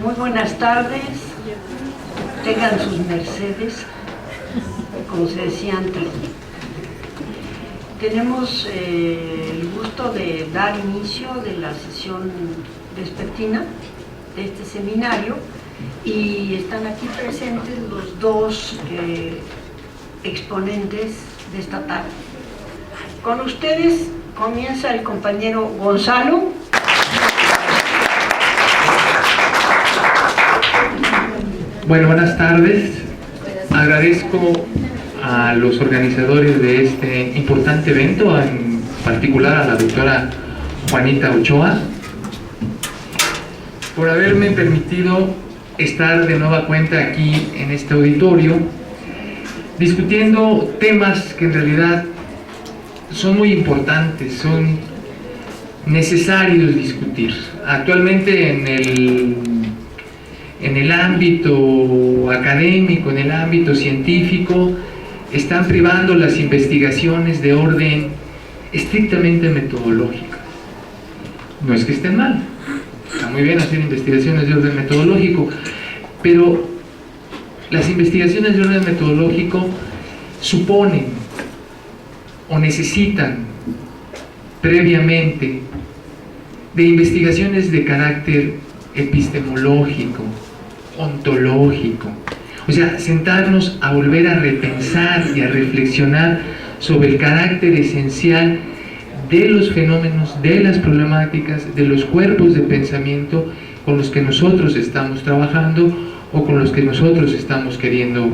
Muy buenas tardes, tengan sus mercedes, como se decía antes. Tenemos el gusto de dar inicio de la sesión vespertina de este seminario y están aquí presentes los dos exponentes de esta tarde. Con ustedes comienza el compañero Gonzalo. Bueno, buenas tardes. Agradezco a los organizadores de este importante evento, en particular a la doctora Juanita Ochoa, por haberme permitido estar de nueva cuenta aquí en este auditorio, discutiendo temas que en realidad son muy importantes, son necesarios discutir. Actualmente en el ámbito académico, en el ámbito científico, están privando las investigaciones de orden estrictamente metodológico. No es que estén mal, está muy bien hacer investigaciones de orden metodológico, pero las investigaciones de orden metodológico suponen o necesitan previamente de investigaciones de carácter epistemológico, ontológico, o sea, sentarnos a volver a repensar y a reflexionar sobre el carácter esencial de los fenómenos, de las problemáticas, de los cuerpos de pensamiento con los que nosotros estamos trabajando o con los que nosotros estamos queriendo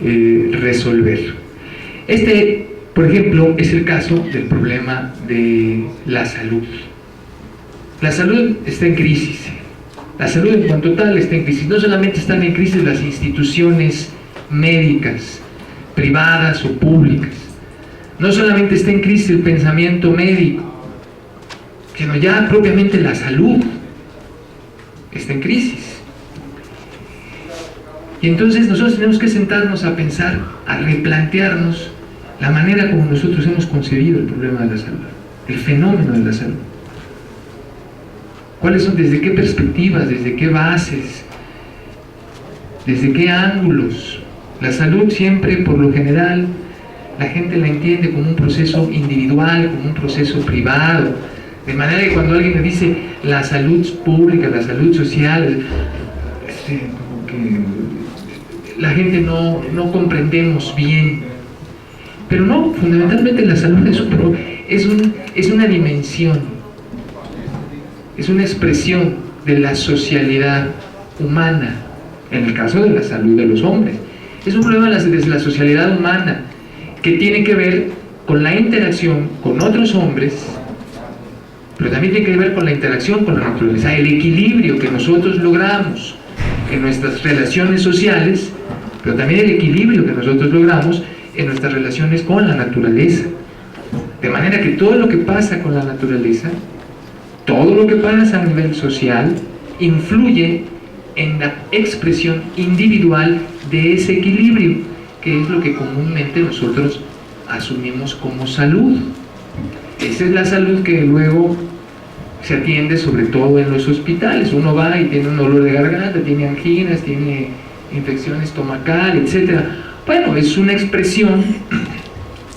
resolver. Este, por ejemplo, es el caso del problema de la salud. La salud está en crisis. La salud en cuanto tal está en crisis. No solamente están en crisis las instituciones médicas, privadas o públicas. No solamente está en crisis el pensamiento médico, sino ya propiamente la salud está en crisis. Y entonces nosotros tenemos que sentarnos a pensar, a replantearnos la manera como nosotros hemos concebido el problema de la salud, el fenómeno de la salud. ¿Cuáles son, desde qué perspectivas, desde qué bases, desde qué ángulos? La salud siempre, por lo general, la gente la entiende como un proceso individual, como un proceso privado, de manera que cuando alguien me dice la salud pública, la salud social, como que la gente no comprendemos bien. Pero no, fundamentalmente la salud es una dimensión, es una expresión de la socialidad humana, en el caso de la salud de los hombres. Es un problema de la socialidad humana que tiene que ver con la interacción con otros hombres, pero también tiene que ver con la interacción con la naturaleza, el equilibrio que nosotros logramos en nuestras relaciones sociales, pero también el equilibrio que nosotros logramos en nuestras relaciones con la naturaleza. De manera que todo lo que pasa con la naturaleza, todo lo que pasa a nivel social, influye en la expresión individual de ese equilibrio, que es lo que comúnmente nosotros asumimos como salud. Esa es la salud que luego se atiende sobre todo en los hospitales. Uno va y tiene un dolor de garganta, tiene anginas, tiene infección estomacal, etc. Bueno, es una expresión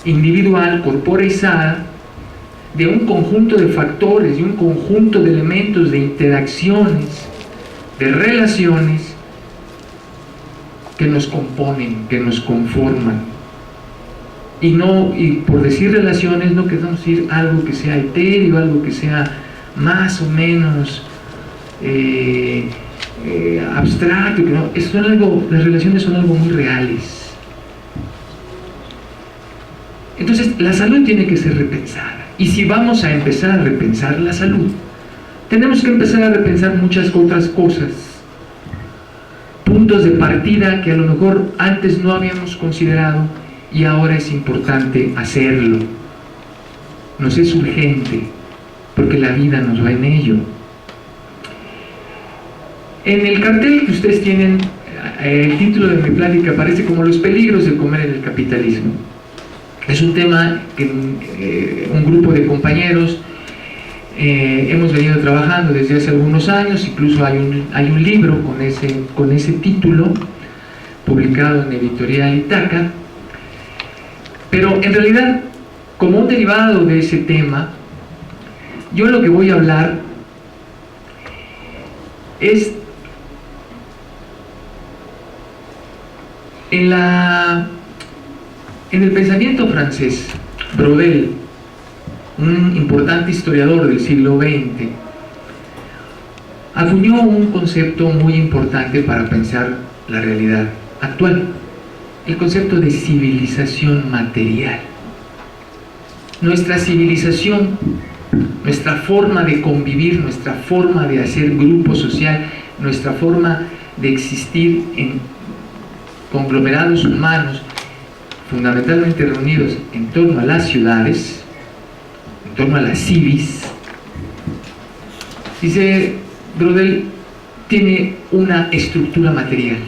individual, corporeizada, de un conjunto de factores, de un conjunto de elementos, de interacciones, de relaciones que nos componen, que nos conforman. Y por decir relaciones no queremos decir algo que sea etéreo, algo que sea más o menos abstracto, que no, las relaciones son algo muy reales. Entonces la salud tiene que ser repensada. Y si vamos a empezar a repensar la salud, tenemos que empezar a repensar muchas otras cosas, puntos de partida que a lo mejor antes no habíamos considerado y ahora es importante hacerlo. Nos es urgente, porque la vida nos va en ello. En el cartel que ustedes tienen, el título de mi plática aparece como los peligros de comer en el capitalismo. Es un tema que un grupo de compañeros hemos venido trabajando desde hace algunos años, incluso hay un libro con ese título, publicado en Editorial Itaca, pero en realidad, como un derivado de ese tema, yo lo que voy a hablar es en el pensamiento francés. Braudel, un importante historiador del siglo XX, acuñó un concepto muy importante para pensar la realidad actual, el concepto de civilización material. Nuestra civilización, nuestra forma de convivir, nuestra forma de hacer grupo social, nuestra forma de existir en conglomerados humanos, fundamentalmente reunidos en torno a las ciudades, en torno a las civis, dice Braudel, tiene una estructura material,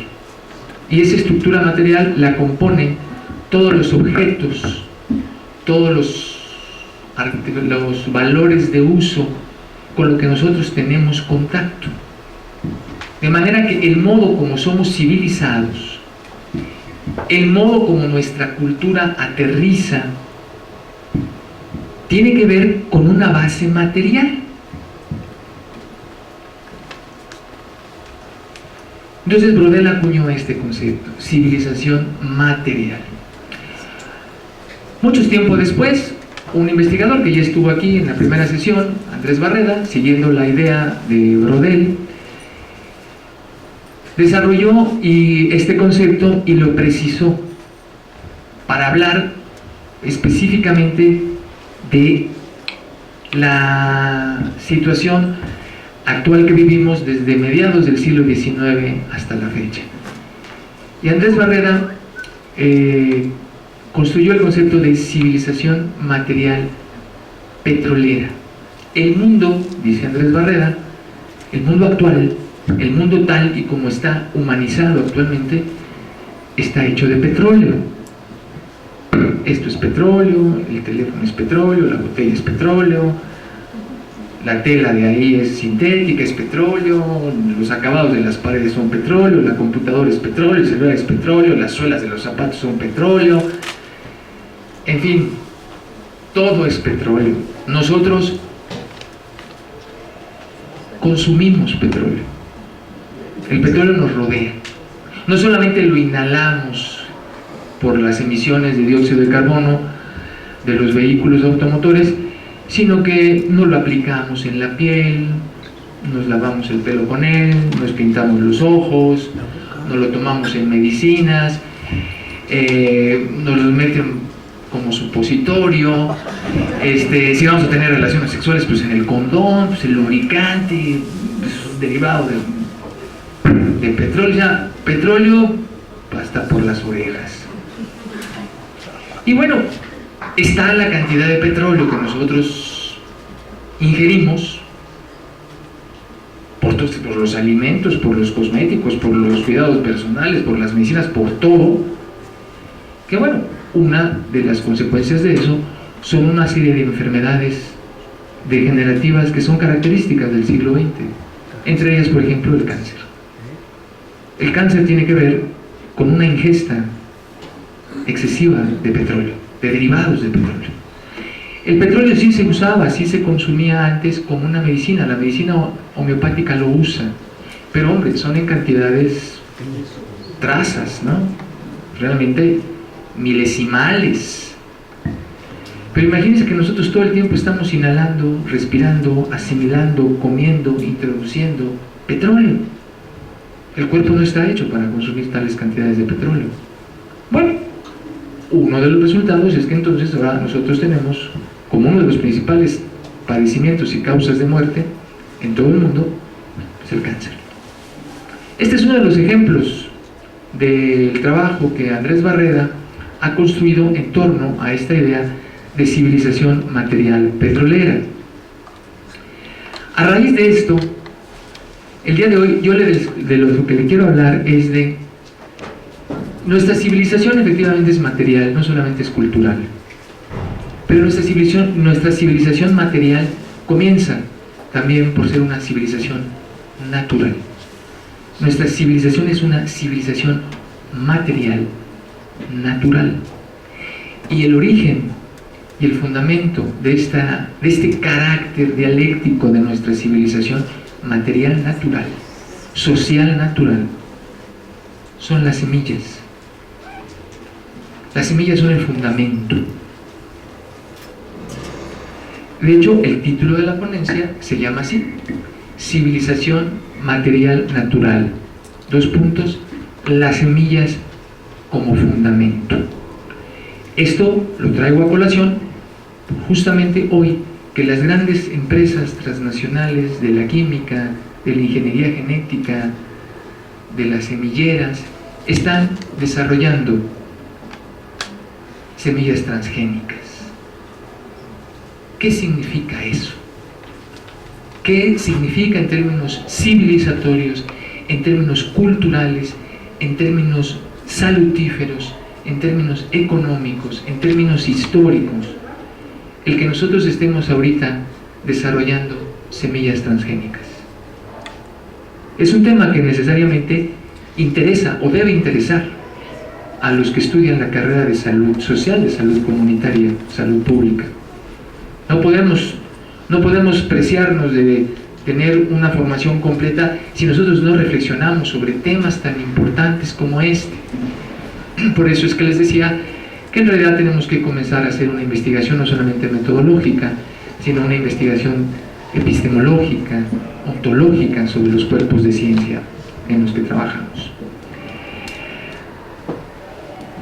y esa estructura material la componen todos los objetos, todos los valores de uso con lo que nosotros tenemos contacto, de manera que el modo como somos civilizados, el modo como nuestra cultura aterriza, tiene que ver con una base material. Entonces Braudel acuñó este concepto, civilización material. Mucho tiempo después, un investigador que ya estuvo aquí en la primera sesión, Andrés Barreda, siguiendo la idea de Braudel, desarrolló este concepto y lo precisó para hablar específicamente de la situación actual que vivimos desde mediados del siglo XIX hasta la fecha. Y Andrés Barreda construyó el concepto de civilización material petrolera. El mundo, dice Andrés Barreda, el mundo actual, el mundo tal y como está humanizado actualmente, está hecho de petróleo. Esto es petróleo, el teléfono es petróleo, la botella es petróleo, la tela de ahí es sintética, es petróleo, los acabados de las paredes son petróleo, la computadora es petróleo, el celular es petróleo, las suelas de los zapatos son petróleo, en fin, todo es petróleo. Nosotros consumimos petróleo. El petróleo nos rodea. No solamente lo inhalamos por las emisiones de dióxido de carbono de los vehículos automotores, sino que nos lo aplicamos en la piel, nos lavamos el pelo con él, nos pintamos los ojos, nos lo tomamos en medicinas, nos lo meten como supositorio, si vamos a tener relaciones sexuales, pues en el condón, pues el lubricante, pues, derivado de petróleo, ya petróleo hasta por las orejas. Y bueno, está la cantidad de petróleo que nosotros ingerimos por los alimentos, por los cosméticos, por los cuidados personales, por las medicinas, por todo, que bueno, una de las consecuencias de eso son una serie de enfermedades degenerativas que son características del siglo XX, entre ellas, por ejemplo, el cáncer. El cáncer tiene que ver con una ingesta excesiva de petróleo, de derivados de petróleo. El petróleo sí se usaba, sí se consumía antes como una medicina, la medicina homeopática lo usa, pero hombre, son en cantidades trazas, ¿no? Realmente milesimales. Pero imagínense que nosotros todo el tiempo estamos inhalando, respirando, asimilando, comiendo, introduciendo petróleo. El cuerpo no está hecho para consumir tales cantidades de petróleo. Bueno, uno de los resultados es que entonces ahora nosotros tenemos como uno de los principales padecimientos y causas de muerte en todo el mundo, es el cáncer. Este es uno de los ejemplos del trabajo que Andrés Barreda ha construido en torno a esta idea de civilización material petrolera. A raíz de esto, el día de hoy yo de lo que le quiero hablar es de nuestra civilización. Efectivamente es material, no solamente es cultural, pero nuestra civilización material comienza también por ser una civilización natural. Nuestra civilización es una civilización material, natural. Y el origen y el fundamento de este carácter dialéctico de nuestra civilización material natural, social natural, son las semillas. Las semillas son el fundamento. De hecho, el título de la ponencia se llama así: Civilización material natural. Dos puntos, las semillas como fundamento. Esto lo traigo a colación justamente hoy, que las grandes empresas transnacionales de la química, de la ingeniería genética, de las semilleras, están desarrollando semillas transgénicas. ¿Qué significa eso? ¿Qué significa en términos civilizatorios, en términos culturales, en términos salutíferos, en términos económicos, en términos históricos, el que nosotros estemos ahorita desarrollando semillas transgénicas? Es un tema que necesariamente interesa o debe interesar a los que estudian la carrera de salud social, de salud comunitaria, salud pública. No podemos preciarnos de tener una formación completa si nosotros no reflexionamos sobre temas tan importantes como este. Por eso es que les decía que en realidad tenemos que comenzar a hacer una investigación no solamente metodológica, sino una investigación epistemológica, ontológica sobre los cuerpos de ciencia en los que trabajamos.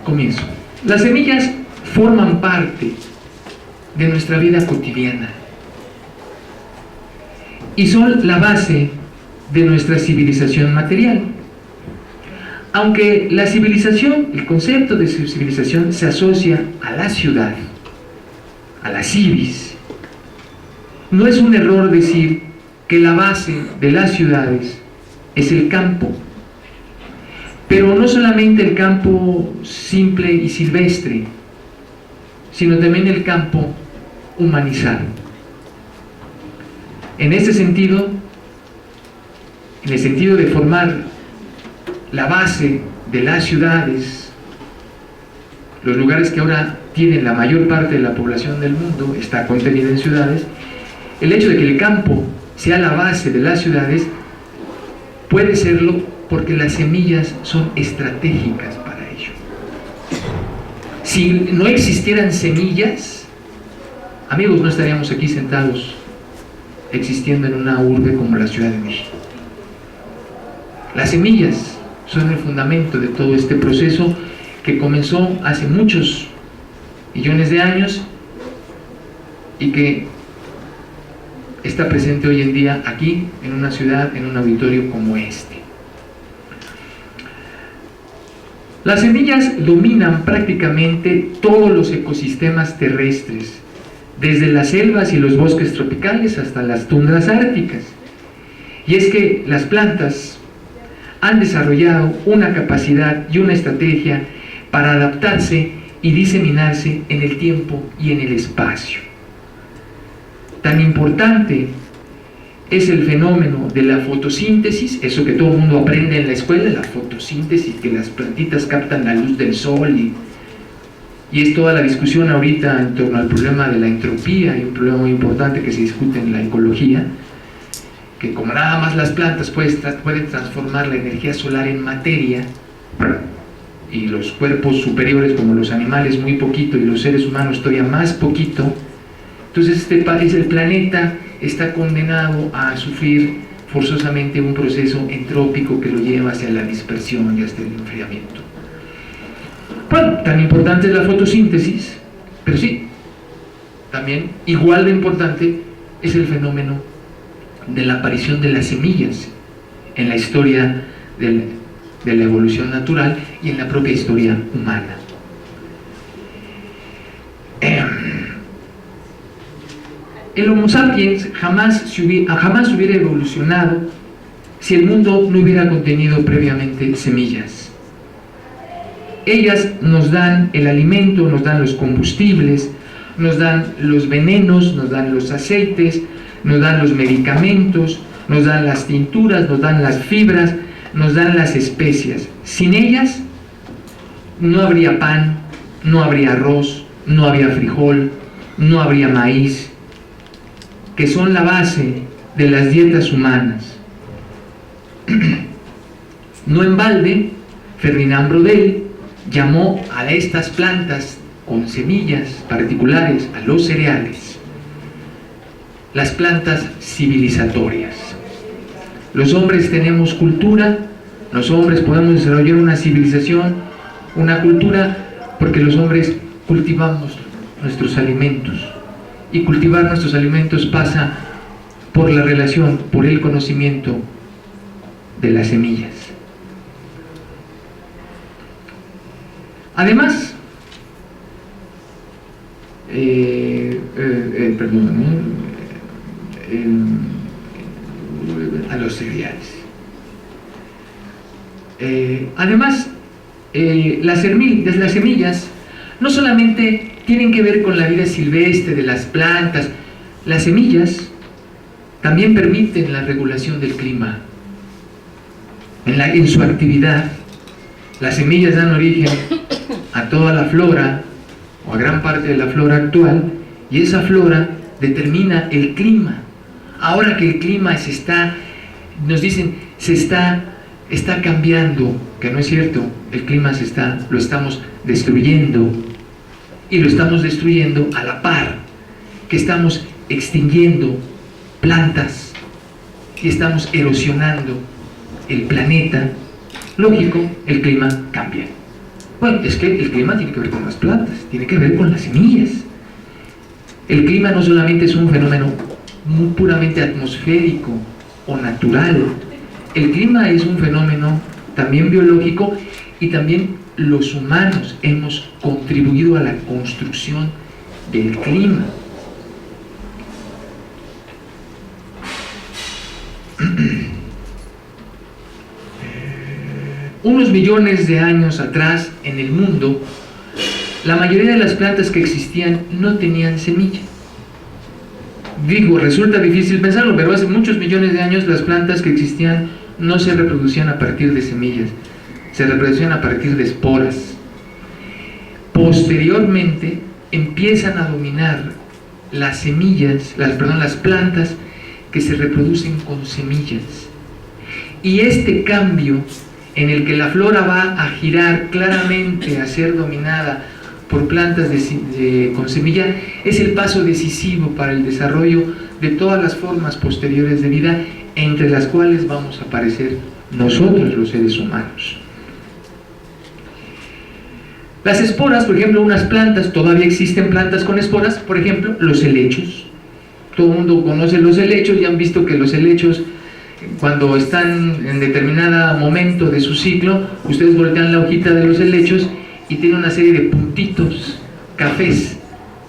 Comienzo. Las semillas forman parte de nuestra vida cotidiana y son la base de nuestra civilización material. Aunque la civilización, el concepto de civilización se asocia a la ciudad, a la civis, no es un error decir que la base de las ciudades es el campo, pero no solamente el campo simple y silvestre, sino también el campo humanizado. En ese sentido, en el sentido de formar la base de las ciudades, los lugares que ahora tienen la mayor parte de la población del mundo está contenida en ciudades, el hecho de que el campo sea la base de las ciudades puede serlo porque las semillas son estratégicas para ello. Si no existieran semillas, amigos, no estaríamos aquí sentados existiendo en una urbe como la Ciudad de México. Las semillas son el fundamento de todo este proceso que comenzó hace muchos millones de años y que está presente hoy en día aquí, en una ciudad, en un auditorio como este. Las semillas dominan prácticamente todos los ecosistemas terrestres, desde las selvas y los bosques tropicales hasta las tundras árticas. Y es que las plantas han desarrollado una capacidad y una estrategia para adaptarse y diseminarse en el tiempo y en el espacio. Tan importante es el fenómeno de la fotosíntesis, eso que todo el mundo aprende en la escuela, la fotosíntesis, que las plantitas captan la luz del sol y es toda la discusión ahorita en torno al problema de la entropía, y un problema muy importante que se discute en la ecología, que como nada más las plantas pueden transformar la energía solar en materia, y los cuerpos superiores como los animales muy poquito y los seres humanos todavía más poquito, entonces el planeta está condenado a sufrir forzosamente un proceso entrópico que lo lleva hacia la dispersión y hasta el enfriamiento. Bueno, tan importante es la fotosíntesis, pero sí, también igual de importante es el fenómeno de la aparición de las semillas en la historia de la evolución natural y en la propia historia humana. El Homo sapiens jamás hubiera evolucionado si el mundo no hubiera contenido previamente semillas. Ellas nos dan el alimento, nos dan los combustibles, nos dan los venenos, nos dan los aceites, nos dan los medicamentos, nos dan las tinturas, nos dan las fibras, nos dan las especias. Sin ellas no habría pan, no habría arroz, no habría frijol, no habría maíz, que son la base de las dietas humanas. No en balde, Ferdinand Braudel llamó a estas plantas con semillas particulares, a los cereales, las plantas civilizatorias. Los hombres tenemos cultura, los hombres podemos desarrollar una civilización, una cultura, porque los hombres cultivamos nuestros alimentos, y cultivar nuestros alimentos pasa por la relación, por el conocimiento de las semillas. Además, a los cereales. Además, las semillas no solamente tienen que ver con la vida silvestre de las plantas, las semillas también permiten la regulación del clima. En su actividad, las semillas dan origen a toda la flora, o a gran parte de la flora actual, y esa flora determina el clima. Ahora que el clima nos dicen, está cambiando, que no es cierto, el clima lo estamos destruyendo, y lo estamos destruyendo a la par que estamos extinguiendo plantas y estamos erosionando el planeta. Lógico, el clima cambia. Bueno, es que el clima tiene que ver con las plantas, tiene que ver con las semillas. El clima no solamente es un fenómeno muy puramente atmosférico o natural, el clima es un fenómeno también biológico, y también los humanos hemos contribuido a la construcción del clima. Unos millones de años atrás, en el mundo, la mayoría de las plantas que existían no tenían semilla. Digo, resulta difícil pensarlo, pero hace muchos millones de años las plantas que existían no se reproducían a partir de semillas, se reproducían a partir de esporas. Posteriormente empiezan a dominar las plantas que se reproducen con semillas. Y este cambio en el que la flora va a girar claramente a ser dominada por plantas con semilla, es el paso decisivo para el desarrollo de todas las formas posteriores de vida, entre las cuales vamos a aparecer nosotros, los seres humanos. Las esporas, por ejemplo, unas plantas, todavía existen plantas con esporas, por ejemplo, los helechos. Todo el mundo conoce los helechos y han visto que los helechos, cuando están en determinado momento de su ciclo, ustedes voltean la hojita de los helechos y tiene una serie de puntitos cafés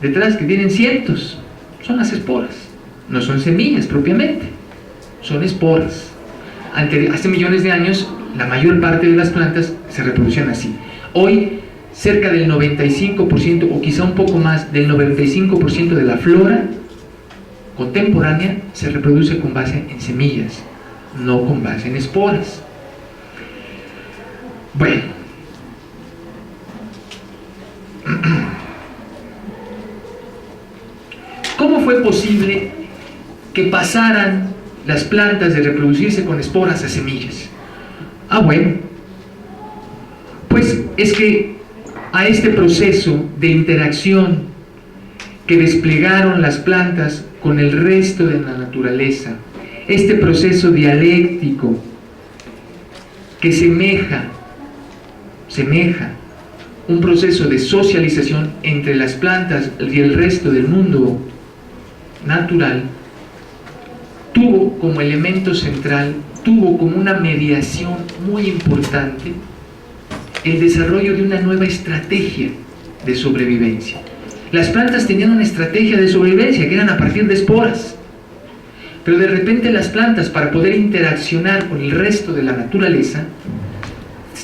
detrás que tienen cientos. Son las esporas, no son semillas propiamente, son esporas. Hace millones de años la mayor parte de las plantas se reproducían así. Hoy cerca del 95% o quizá un poco más del 95% de la flora contemporánea se reproduce con base en semillas, no con base en esporas. Bueno, ¿cómo fue posible que pasaran las plantas de reproducirse con esporas a semillas? Bueno, pues es que a este proceso de interacción que desplegaron las plantas con el resto de la naturaleza, este proceso dialéctico que semeja un proceso de socialización entre las plantas y el resto del mundo natural, tuvo como elemento central, tuvo como una mediación muy importante el desarrollo de una nueva estrategia de sobrevivencia. Las plantas tenían una estrategia de sobrevivencia que eran a partir de esporas, pero de repente las plantas, para poder interaccionar con el resto de la naturaleza,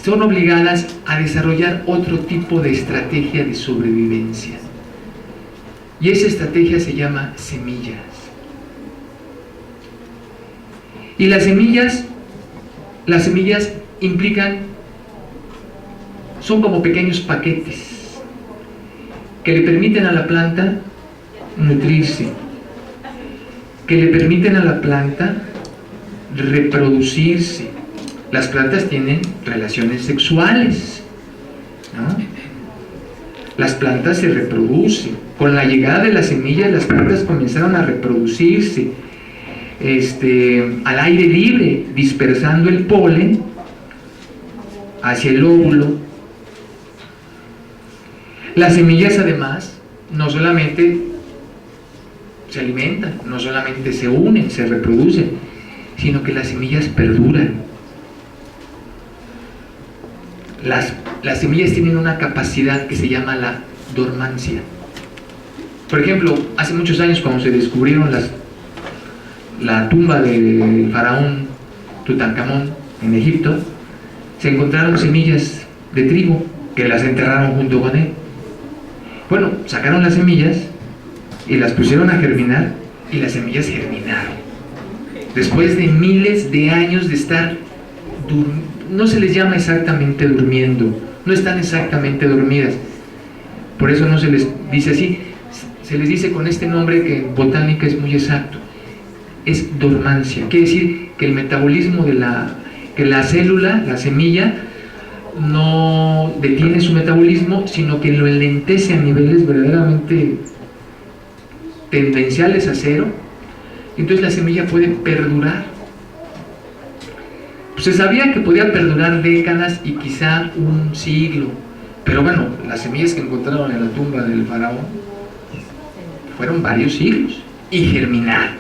son obligadas a desarrollar otro tipo de estrategia de sobrevivencia, y esa estrategia se llama semillas. Y las semillas son como pequeños paquetes que le permiten a la planta nutrirse, que le permiten a la planta reproducirse. Las plantas tienen relaciones sexuales, ¿no? Las plantas se reproducen. Con la llegada de las semillas, las plantas comenzaron a reproducirse al aire libre, dispersando el polen hacia el óvulo. Las semillas, además, no solamente se alimentan, no solamente se unen, se reproducen, sino que las semillas perduran. Las semillas tienen una capacidad que se llama la dormancia. Por ejemplo, hace muchos años, cuando se descubrieron la tumba del faraón Tutankamón en Egipto, se encontraron semillas de trigo que las enterraron junto con él. Bueno, sacaron las semillas y las pusieron a germinar, y las semillas germinaron. Después de miles de años de estar no se les llama exactamente durmiendo, no están exactamente dormidas, por eso no se les dice así, se les dice con este nombre que en botánica es muy exacto, es dormancia. Quiere decir que el metabolismo que la célula, la semilla, no detiene su metabolismo, sino que lo enlentece a niveles verdaderamente tendenciales a cero. Entonces la semilla puede perdurar. Se sabía que podía perdurar décadas y quizá un siglo, pero bueno, las semillas que encontraron en la tumba del faraón fueron varios siglos y germinaron.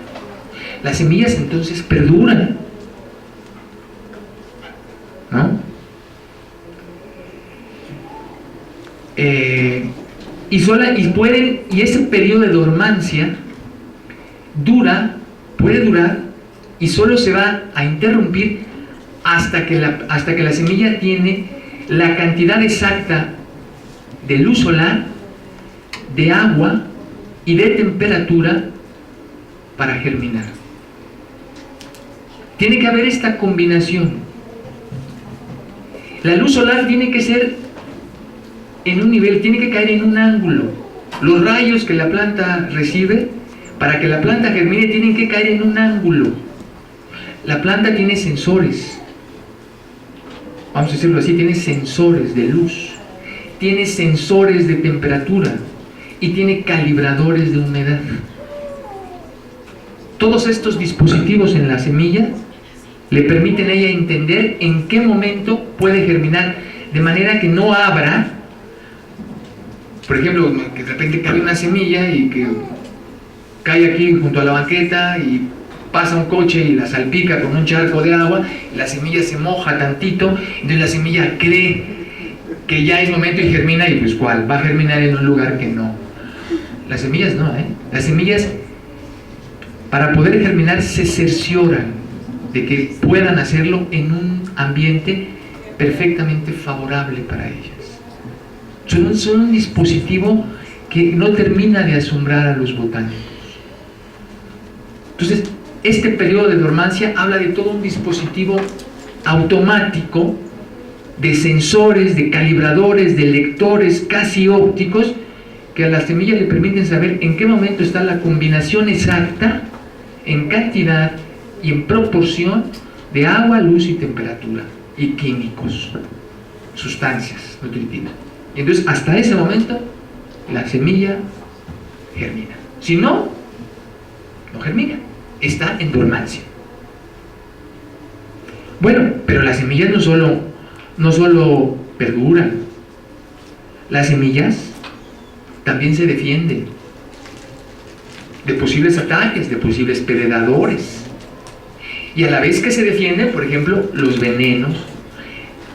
Las semillas entonces perduran, ¿no? Y ese periodo de dormancia puede durar, y solo se va a interrumpir hasta que la semilla tiene la cantidad exacta de luz solar, de agua y de temperatura para germinar. Tiene que haber esta combinación. La luz solar tiene que ser en un nivel, tiene que caer en un ángulo. Los rayos que la planta recibe, para que la planta germine, tienen que caer en un ángulo. La planta tiene sensores, vamos a decirlo así, tiene sensores de luz, tiene sensores de temperatura y tiene calibradores de humedad. Todos estos dispositivos en la semilla le permiten a ella entender en qué momento puede germinar, de manera que no abra, por ejemplo, que de repente cae una semilla y que cae aquí junto a la banqueta y pasa un coche y la salpica con un charco de agua, la semilla se moja tantito, entonces la semilla cree que ya es momento y germina, y pues ¿cuál? Va a germinar en un lugar que no. Las semillas no, Las semillas, para poder germinar, se cercioran de que puedan hacerlo en un ambiente perfectamente favorable para ellas. Son un dispositivo que no termina de asombrar a los botánicos. Entonces, este periodo de dormancia habla de todo un dispositivo automático de sensores, de calibradores, de lectores casi ópticos, que a la semilla le permiten saber en qué momento está la combinación exacta en cantidad y en proporción de agua, luz y temperatura y químicos, sustancias nutritivas. Y entonces hasta ese momento la semilla germina. Si no, no germina, está en dormancia. Bueno, pero las semillas no solo perduran, las semillas también se defienden de posibles ataques, de posibles predadores. Y a la vez que se defienden, por ejemplo, los venenos,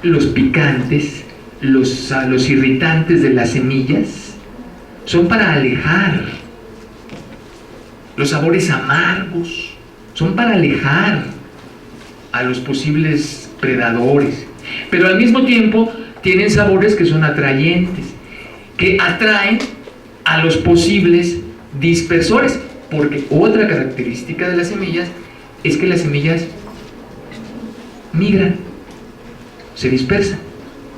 los picantes, los irritantes de las semillas, son para alejar. Los sabores amargos son para alejar a los posibles predadores, pero al mismo tiempo tienen sabores que son atrayentes, que atraen a los posibles dispersores, porque otra característica de las semillas es que las semillas migran, se dispersan.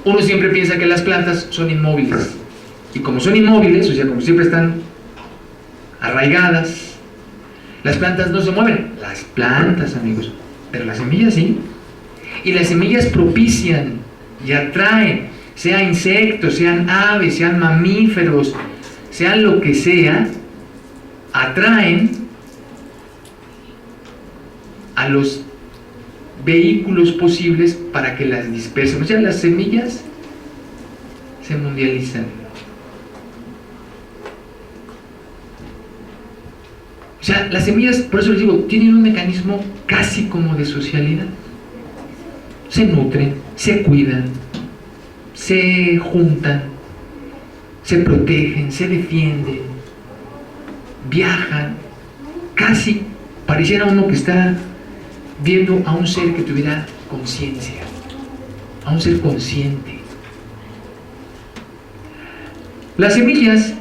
Uno siempre piensa que las plantas son inmóviles, y como son inmóviles, o sea, como siempre están arraigadas, las plantas no se mueven. Las plantas, amigos, pero las semillas sí. Y las semillas propician y atraen, sea insectos, sean aves, sean mamíferos, sean lo que sea, atraen a los vehículos posibles para que las dispersen. O sea, las semillas se mundializan. O sea, las semillas, por eso les digo, tienen un mecanismo casi como de socialidad. Se nutren, se cuidan, se juntan, se protegen, se defienden, viajan. Casi pareciera uno que está viendo a un ser que tuviera conciencia, a un ser consciente. Las semillas,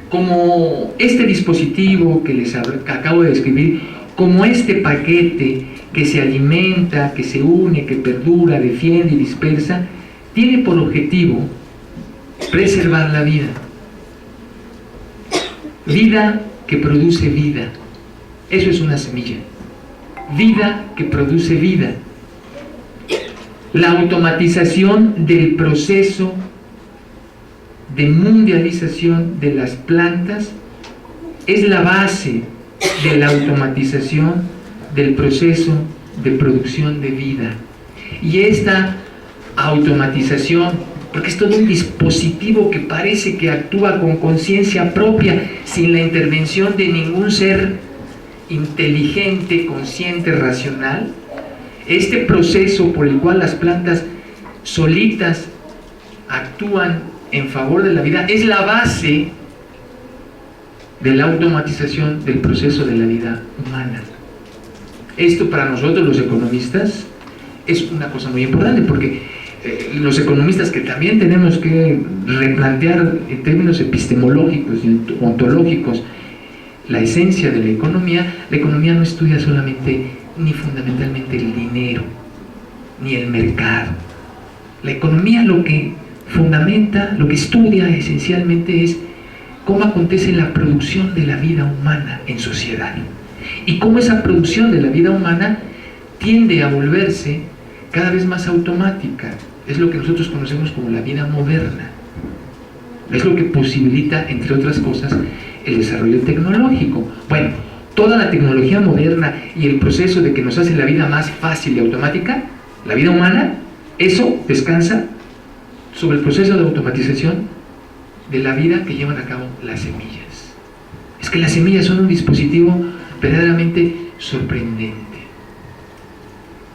como este dispositivo que les acabo de describir, como este paquete que se alimenta, que se une, que perdura, defiende y dispersa, tiene por objetivo preservar la vida. Vida que produce vida. Eso es una semilla. Vida que produce vida. La automatización del proceso de mundialización de las plantas es la base de la automatización del proceso de producción de vida. Y esta automatización, porque es todo un dispositivo que parece que actúa con conciencia propia, sin la intervención de ningún ser inteligente, consciente, racional, este proceso por el cual las plantas solitas actúan en favor de la vida es la base de la automatización del proceso de la vida humana. Esto para nosotros los economistas es una cosa muy importante, porque los economistas que también tenemos que replantear en términos epistemológicos y ontológicos la esencia de la economía no estudia solamente ni fundamentalmente el dinero ni el mercado. La economía lo que fundamenta, lo que estudia esencialmente es cómo acontece la producción de la vida humana en sociedad y cómo esa producción de la vida humana tiende a volverse cada vez más automática. Es lo que nosotros conocemos como la vida moderna. Es lo que posibilita, entre otras cosas, el desarrollo tecnológico. Bueno, toda la tecnología moderna y el proceso de que nos hace la vida más fácil y automática, la vida humana, eso descansa sobre el proceso de automatización de la vida que llevan a cabo las semillas. Es que las semillas son un dispositivo verdaderamente sorprendente.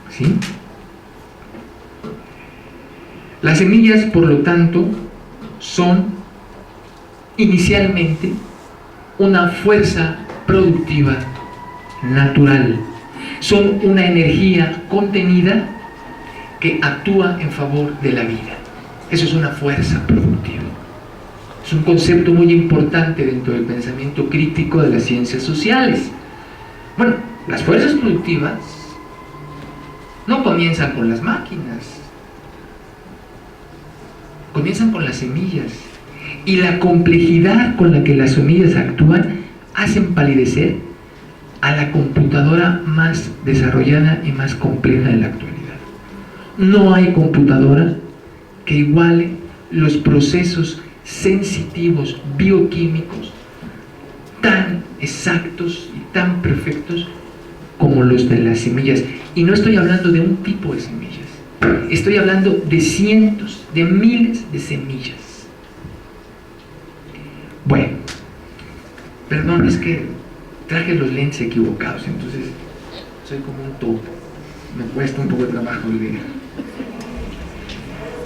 ¿Sí? Las semillas, por lo tanto, son inicialmente una fuerza productiva natural. Son una energía contenida que actúa en favor de la vida. Eso es una fuerza productiva. Es un concepto muy importante dentro del pensamiento crítico de las ciencias sociales. Bueno, las fuerzas productivas no comienzan con las máquinas, comienzan con las semillas, y la complejidad con la que las semillas actúan hacen palidecer a la computadora más desarrollada y más compleja de la actualidad. No hay computadora que iguale los procesos sensitivos bioquímicos tan exactos y tan perfectos como los de las semillas. Y no estoy hablando de un tipo de semillas, estoy hablando de cientos, de miles de semillas. Bueno, perdón, es que traje los lentes equivocados, entonces soy como un topo, me cuesta un poco de trabajo leer.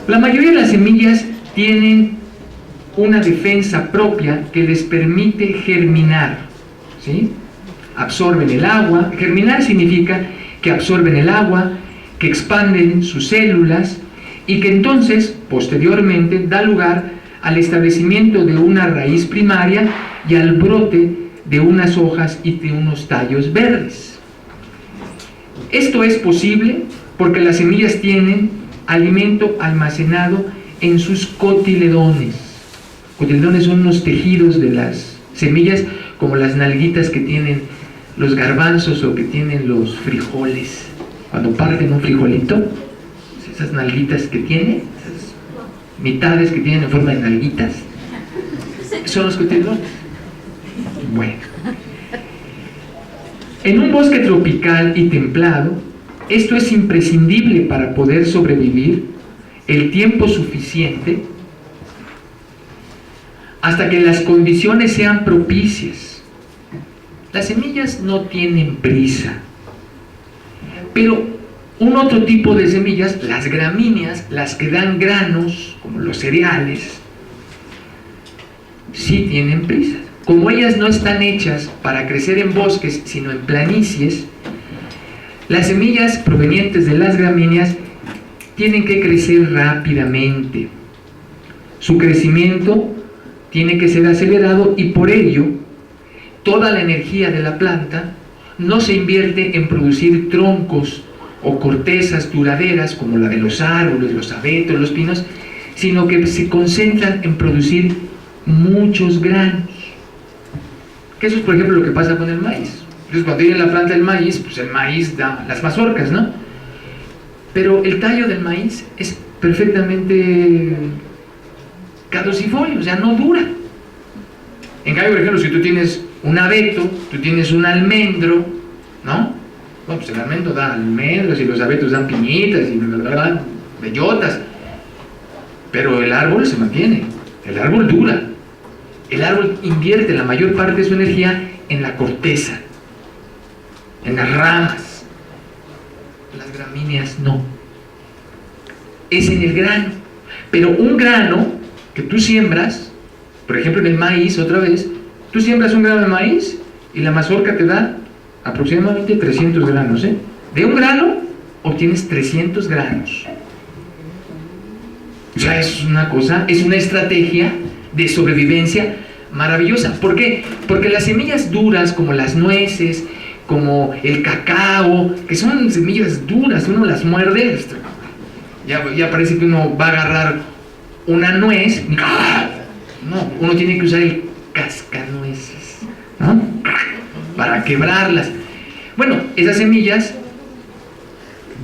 La mayoría de las semillas tienen una defensa propia que les permite germinar, ¿sí? Absorben el agua. Germinar significa que absorben el agua, que expanden sus células y que entonces, posteriormente, da lugar al establecimiento de una raíz primaria y al brote de unas hojas y de unos tallos verdes. Esto es posible porque las semillas tienen alimento almacenado en sus cotiledones. Cotiledones son unos tejidos de las semillas, como las nalguitas que tienen los garbanzos o que tienen los frijoles. Cuando parten un frijolito, esas nalguitas que tiene, esas mitades que tienen en forma de nalguitas, son los cotiledones. Bueno, en un bosque tropical y templado, esto es imprescindible para poder sobrevivir el tiempo suficiente hasta que las condiciones sean propicias. Las semillas no tienen prisa, pero un otro tipo de semillas, las gramíneas, las que dan granos, como los cereales, sí tienen prisa. Como ellas no están hechas para crecer en bosques, sino en planicies, las semillas provenientes de las gramíneas tienen que crecer rápidamente. Su crecimiento tiene que ser acelerado y por ello toda la energía de la planta no se invierte en producir troncos o cortezas duraderas como la de los árboles, los abetos, los pinos, sino que se concentran en producir muchos granos. Que eso es, por ejemplo, lo que pasa con el maíz. Entonces, cuando tiene la planta del maíz, pues el maíz da las mazorcas, ¿no? Pero el tallo del maíz es perfectamente caducifolio, o sea, no dura. En cambio, por ejemplo, si tú tienes un abeto, tú tienes un almendro, ¿no? Bueno, pues el almendro da almendras y los abetos dan piñitas y bellotas. Pero el árbol se mantiene, el árbol dura. El árbol invierte la mayor parte de su energía en la corteza, en las ramas. Las gramíneas no. Es en el grano. Pero un grano que tú siembras, por ejemplo en el maíz, otra vez, tú siembras un grano de maíz y la mazorca te da aproximadamente 300 granos, ¿eh? De un grano obtienes 300 granos. O sea, es una cosa, es una estrategia de sobrevivencia maravillosa. ¿Por qué? Porque las semillas duras, como las nueces, como el cacao, que son semillas duras, uno las muerde, ya parece que uno va a agarrar una nuez. No, uno tiene que usar el cascanueces, ¿no? Para quebrarlas. Bueno, esas semillas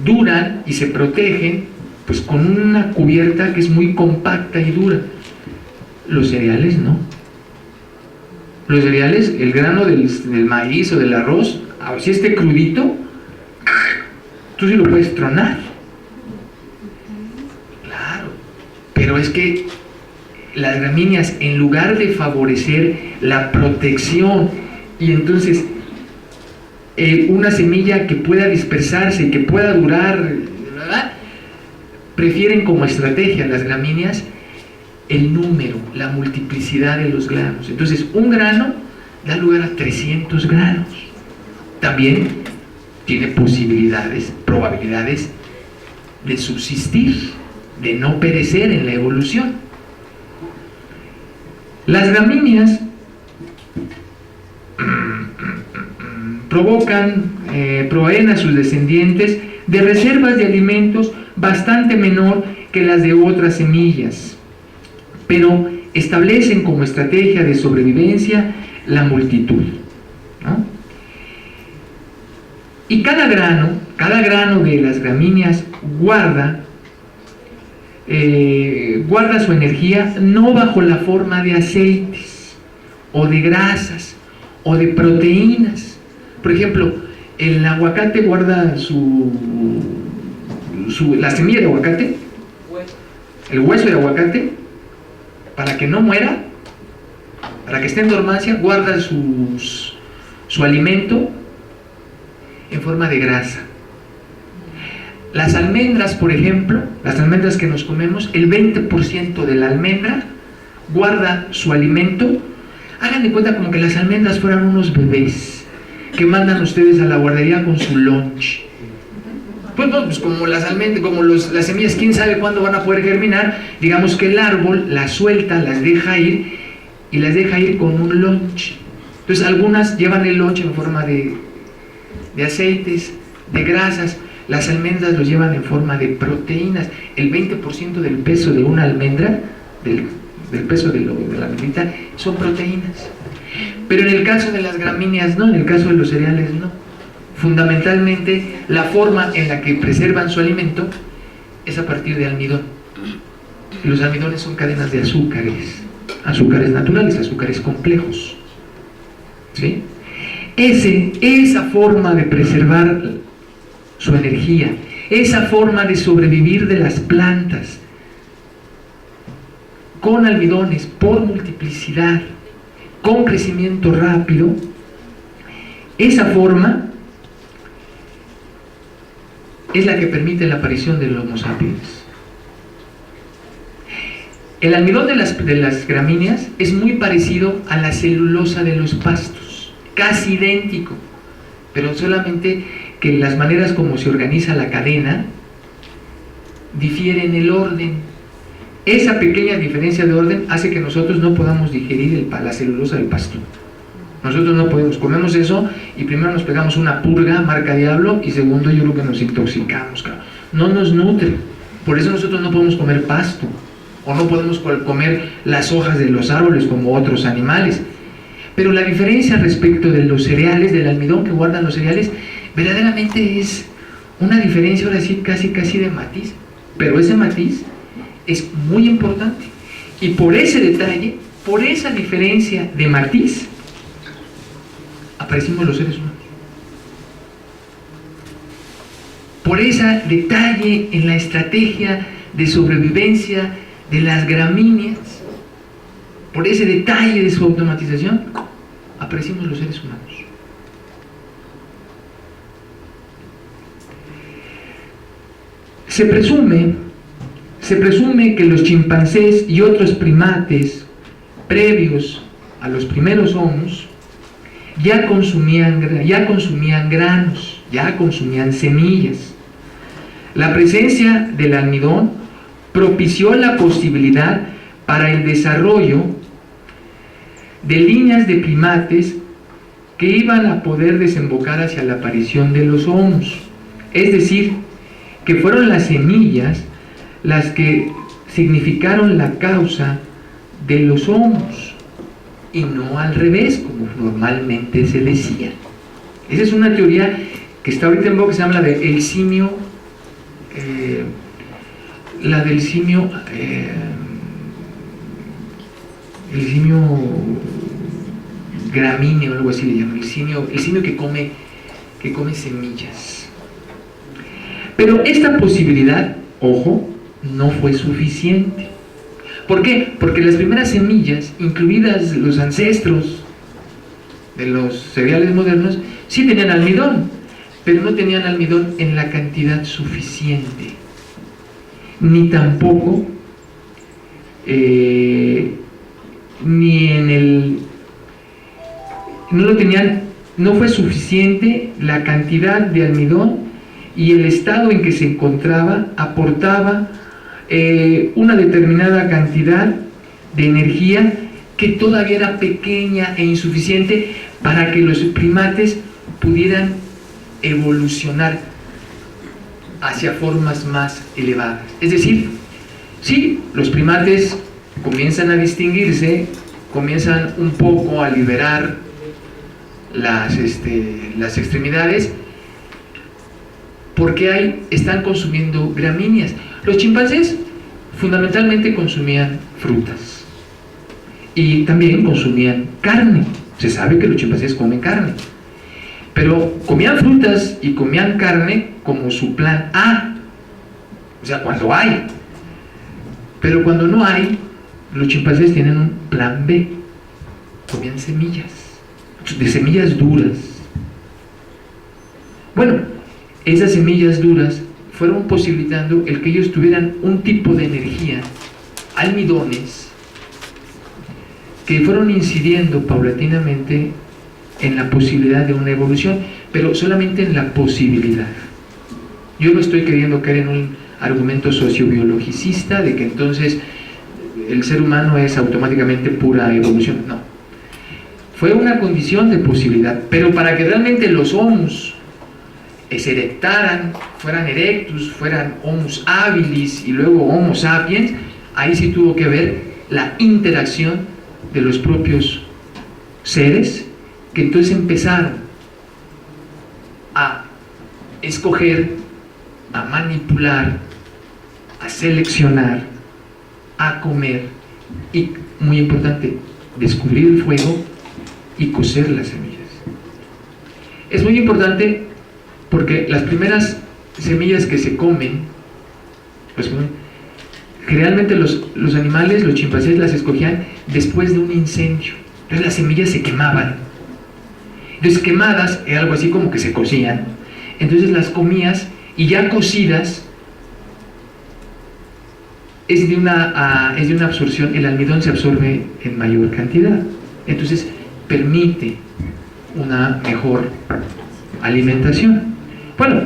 duran y se protegen pues con una cubierta que es muy compacta y dura. Los cereales no. Los cereales, el grano del maíz o del arroz, si esté crudito, tú sí lo puedes tronar. Claro, pero es que las gramíneas, en lugar de favorecer la protección y entonces una semilla que pueda dispersarse y que pueda durar, ¿verdad?, prefieren como estrategia las gramíneas el número, la multiplicidad de los granos. Entonces un grano da lugar a 300 granos. También tiene probabilidades de subsistir, de no perecer en la evolución. Las gramíneas proveen a sus descendientes de reservas de alimentos bastante menor que las de otras semillas, pero establecen como estrategia de sobrevivencia la multitud, ¿no? Y cada grano de las gramíneas guarda su energía no bajo la forma de aceites o de grasas o de proteínas. Por ejemplo, el aguacate guarda la semilla de aguacate, el hueso de aguacate, para que no muera, para que esté en dormancia, guarda su alimento en forma de grasa. Las almendras, por ejemplo, las almendras que nos comemos, el 20% de la almendra guarda su alimento. Hagan de cuenta como que las almendras fueran unos bebés que mandan ustedes a la guardería con su lunch. Pues como las almendras, como las semillas, quién sabe cuándo van a poder germinar. Digamos que el árbol las suelta, las deja ir y las deja ir con un lunch. Entonces algunas llevan el lonche en forma de aceites, de grasas. Las almendras los llevan en forma de proteínas. El 20% del peso de una almendra, del peso de la almendrita, son proteínas. Pero en el caso de las gramíneas no, en el caso de los cereales no. Fundamentalmente la forma en la que preservan su alimento es a partir de almidón. Y los almidones son cadenas de azúcares, azúcares naturales, azúcares complejos, ¿sí? Esa forma de preservar su energía, esa forma de sobrevivir de las plantas con almidones por multiplicidad, con crecimiento rápido, esa forma es la que permite la aparición del Homo sapiens. El almidón de las gramíneas es muy parecido a la celulosa de los pastos, casi idéntico, pero solamente que las maneras como se organiza la cadena difieren el orden. Esa pequeña diferencia de orden hace que nosotros no podamos digerir la celulosa del pasto. Nosotros no podemos, comemos eso y primero nos pegamos una purga, marca diablo, y segundo yo creo que nos intoxicamos, no nos nutre. Por eso nosotros no podemos comer pasto, o no podemos comer las hojas de los árboles como otros animales. Pero la diferencia respecto de los cereales, del almidón que guardan los cereales, verdaderamente es una diferencia, ahora sí, casi de matiz. Pero ese matiz es muy importante. Y por ese detalle, por esa diferencia de matiz, aparecimos los seres humanos. Por ese detalle en la estrategia de sobrevivencia de las gramíneas, por ese detalle de su automatización, aparecimos los seres humanos. Se presume que los chimpancés y otros primates previos a los primeros homos ya consumían granos, ya consumían semillas. La presencia del almidón propició la posibilidad para el desarrollo de líneas de primates que iban a poder desembocar hacia la aparición de los homos. Es decir, que fueron las semillas las que significaron la causa de los homos y no al revés, como normalmente se decía. Esa es una teoría que está ahorita en boga, que se llama la del simio, el simio gramíneo, algo así le llaman, el simio que come semillas. Pero esta posibilidad, ojo, no fue suficiente. ¿Por qué? Porque las primeras semillas, incluidas los ancestros de los cereales modernos, sí tenían almidón, pero no tenían almidón en la cantidad suficiente, ni tampoco no fue suficiente la cantidad de almidón, y el estado en que se encontraba aportaba una determinada cantidad de energía que todavía era pequeña e insuficiente para que los primates pudieran evolucionar hacia formas más elevadas. Es decir, sí, los primates comienzan a distinguirse, comienzan un poco a liberar las extremidades, porque están consumiendo gramíneas. Los chimpancés fundamentalmente consumían frutas y también consumían carne. Se sabe que los chimpancés comen carne, pero comían frutas y comían carne como su plan A, o sea, cuando hay. Pero cuando no hay, los chimpancés tienen un plan B. Comían semillas, de semillas duras. Bueno, esas semillas duras fueron posibilitando el que ellos tuvieran un tipo de energía, almidones, que fueron incidiendo paulatinamente en la posibilidad de una evolución, pero solamente en la posibilidad. Yo no estoy queriendo caer en un argumento sociobiologicista de que entonces el ser humano es automáticamente pura evolución, no. fue una condición de posibilidad, pero para que realmente los homus se erectaran, fueran erectus, fueran homus habilis y luego homo sapiens, ahí sí tuvo que ver la interacción de los propios seres, que entonces empezaron a escoger, a manipular, a seleccionar, a comer y, muy importante, descubrir el fuego y cocer las semillas. Es muy importante porque las primeras semillas que se comen, generalmente los animales, los chimpancés, las escogían después de un incendio. Entonces las semillas se quemaban. Entonces quemadas era algo así como que se cocían. Entonces las comías y ya cocidas es de una absorción, el almidón se absorbe en mayor cantidad. Entonces permite una mejor alimentación. Bueno,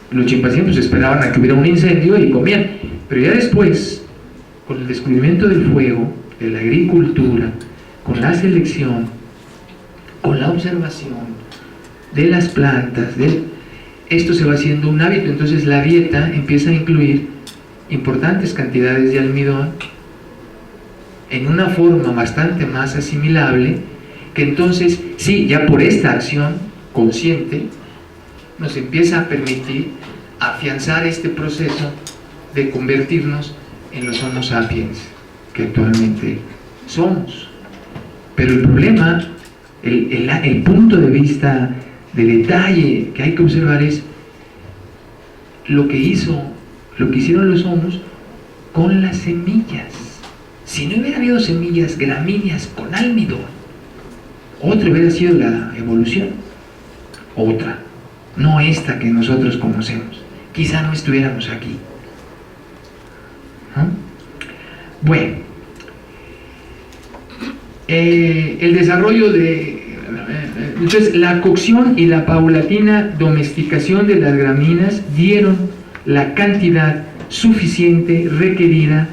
los chimpancés pues esperaban a que hubiera un incendio y comían, pero ya después, con el descubrimiento del fuego, de la agricultura, con la selección, con la observación de las plantas, esto se va haciendo un hábito. Entonces la dieta empieza a incluir importantes cantidades de almidón en una forma bastante más asimilable, que entonces, sí, ya por esta acción consciente, nos empieza a permitir afianzar este proceso de convertirnos en los Homo sapiens que actualmente somos. Pero el problema, el punto de vista de detalle que hay que observar es lo que hicieron los homos con las semillas. Si no hubiera habido semillas gramíneas con almidón, otra hubiera sido la evolución, otra, no esta que nosotros conocemos. Quizá no estuviéramos aquí, ¿no? Bueno, el desarrollo entonces la cocción y la paulatina domesticación de las gramíneas dieron la cantidad suficiente requerida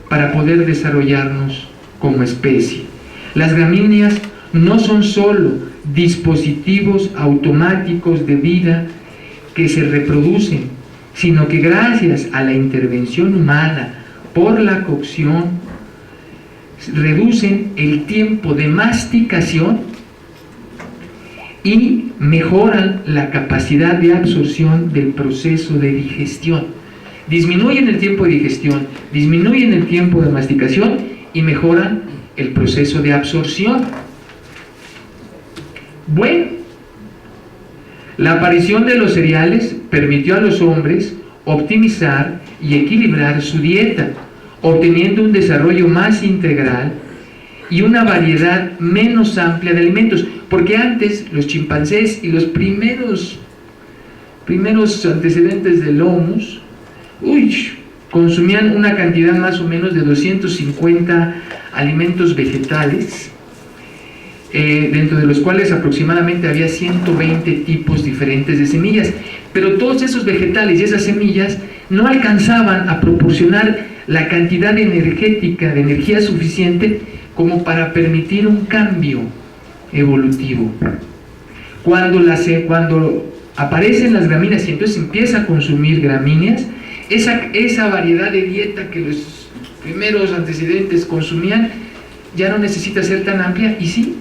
para poder desarrollarnos como especie. Las gramíneas no son solo dispositivos automáticos de vida que se reproducen, sino que gracias a la intervención humana por la cocción reducen el tiempo de masticación y mejoran la capacidad de absorción del proceso de digestión. Disminuyen el tiempo de digestión, disminuyen el tiempo de masticación y mejoran el proceso de absorción. Bueno, la aparición de los cereales permitió a los hombres optimizar y equilibrar su dieta, obteniendo un desarrollo más integral y una variedad menos amplia de alimentos, porque antes los chimpancés y los primeros antecedentes del Homus consumían una cantidad más o menos de 250 alimentos vegetales, dentro de los cuales aproximadamente había 120 tipos diferentes de semillas, pero todos esos vegetales y esas semillas no alcanzaban a proporcionar la cantidad energética, de energía suficiente como para permitir un cambio evolutivo. Cuando aparecen las gramíneas y entonces empieza a consumir gramíneas, esa variedad de dieta que los primeros antecedentes consumían ya no necesita ser tan amplia, y sí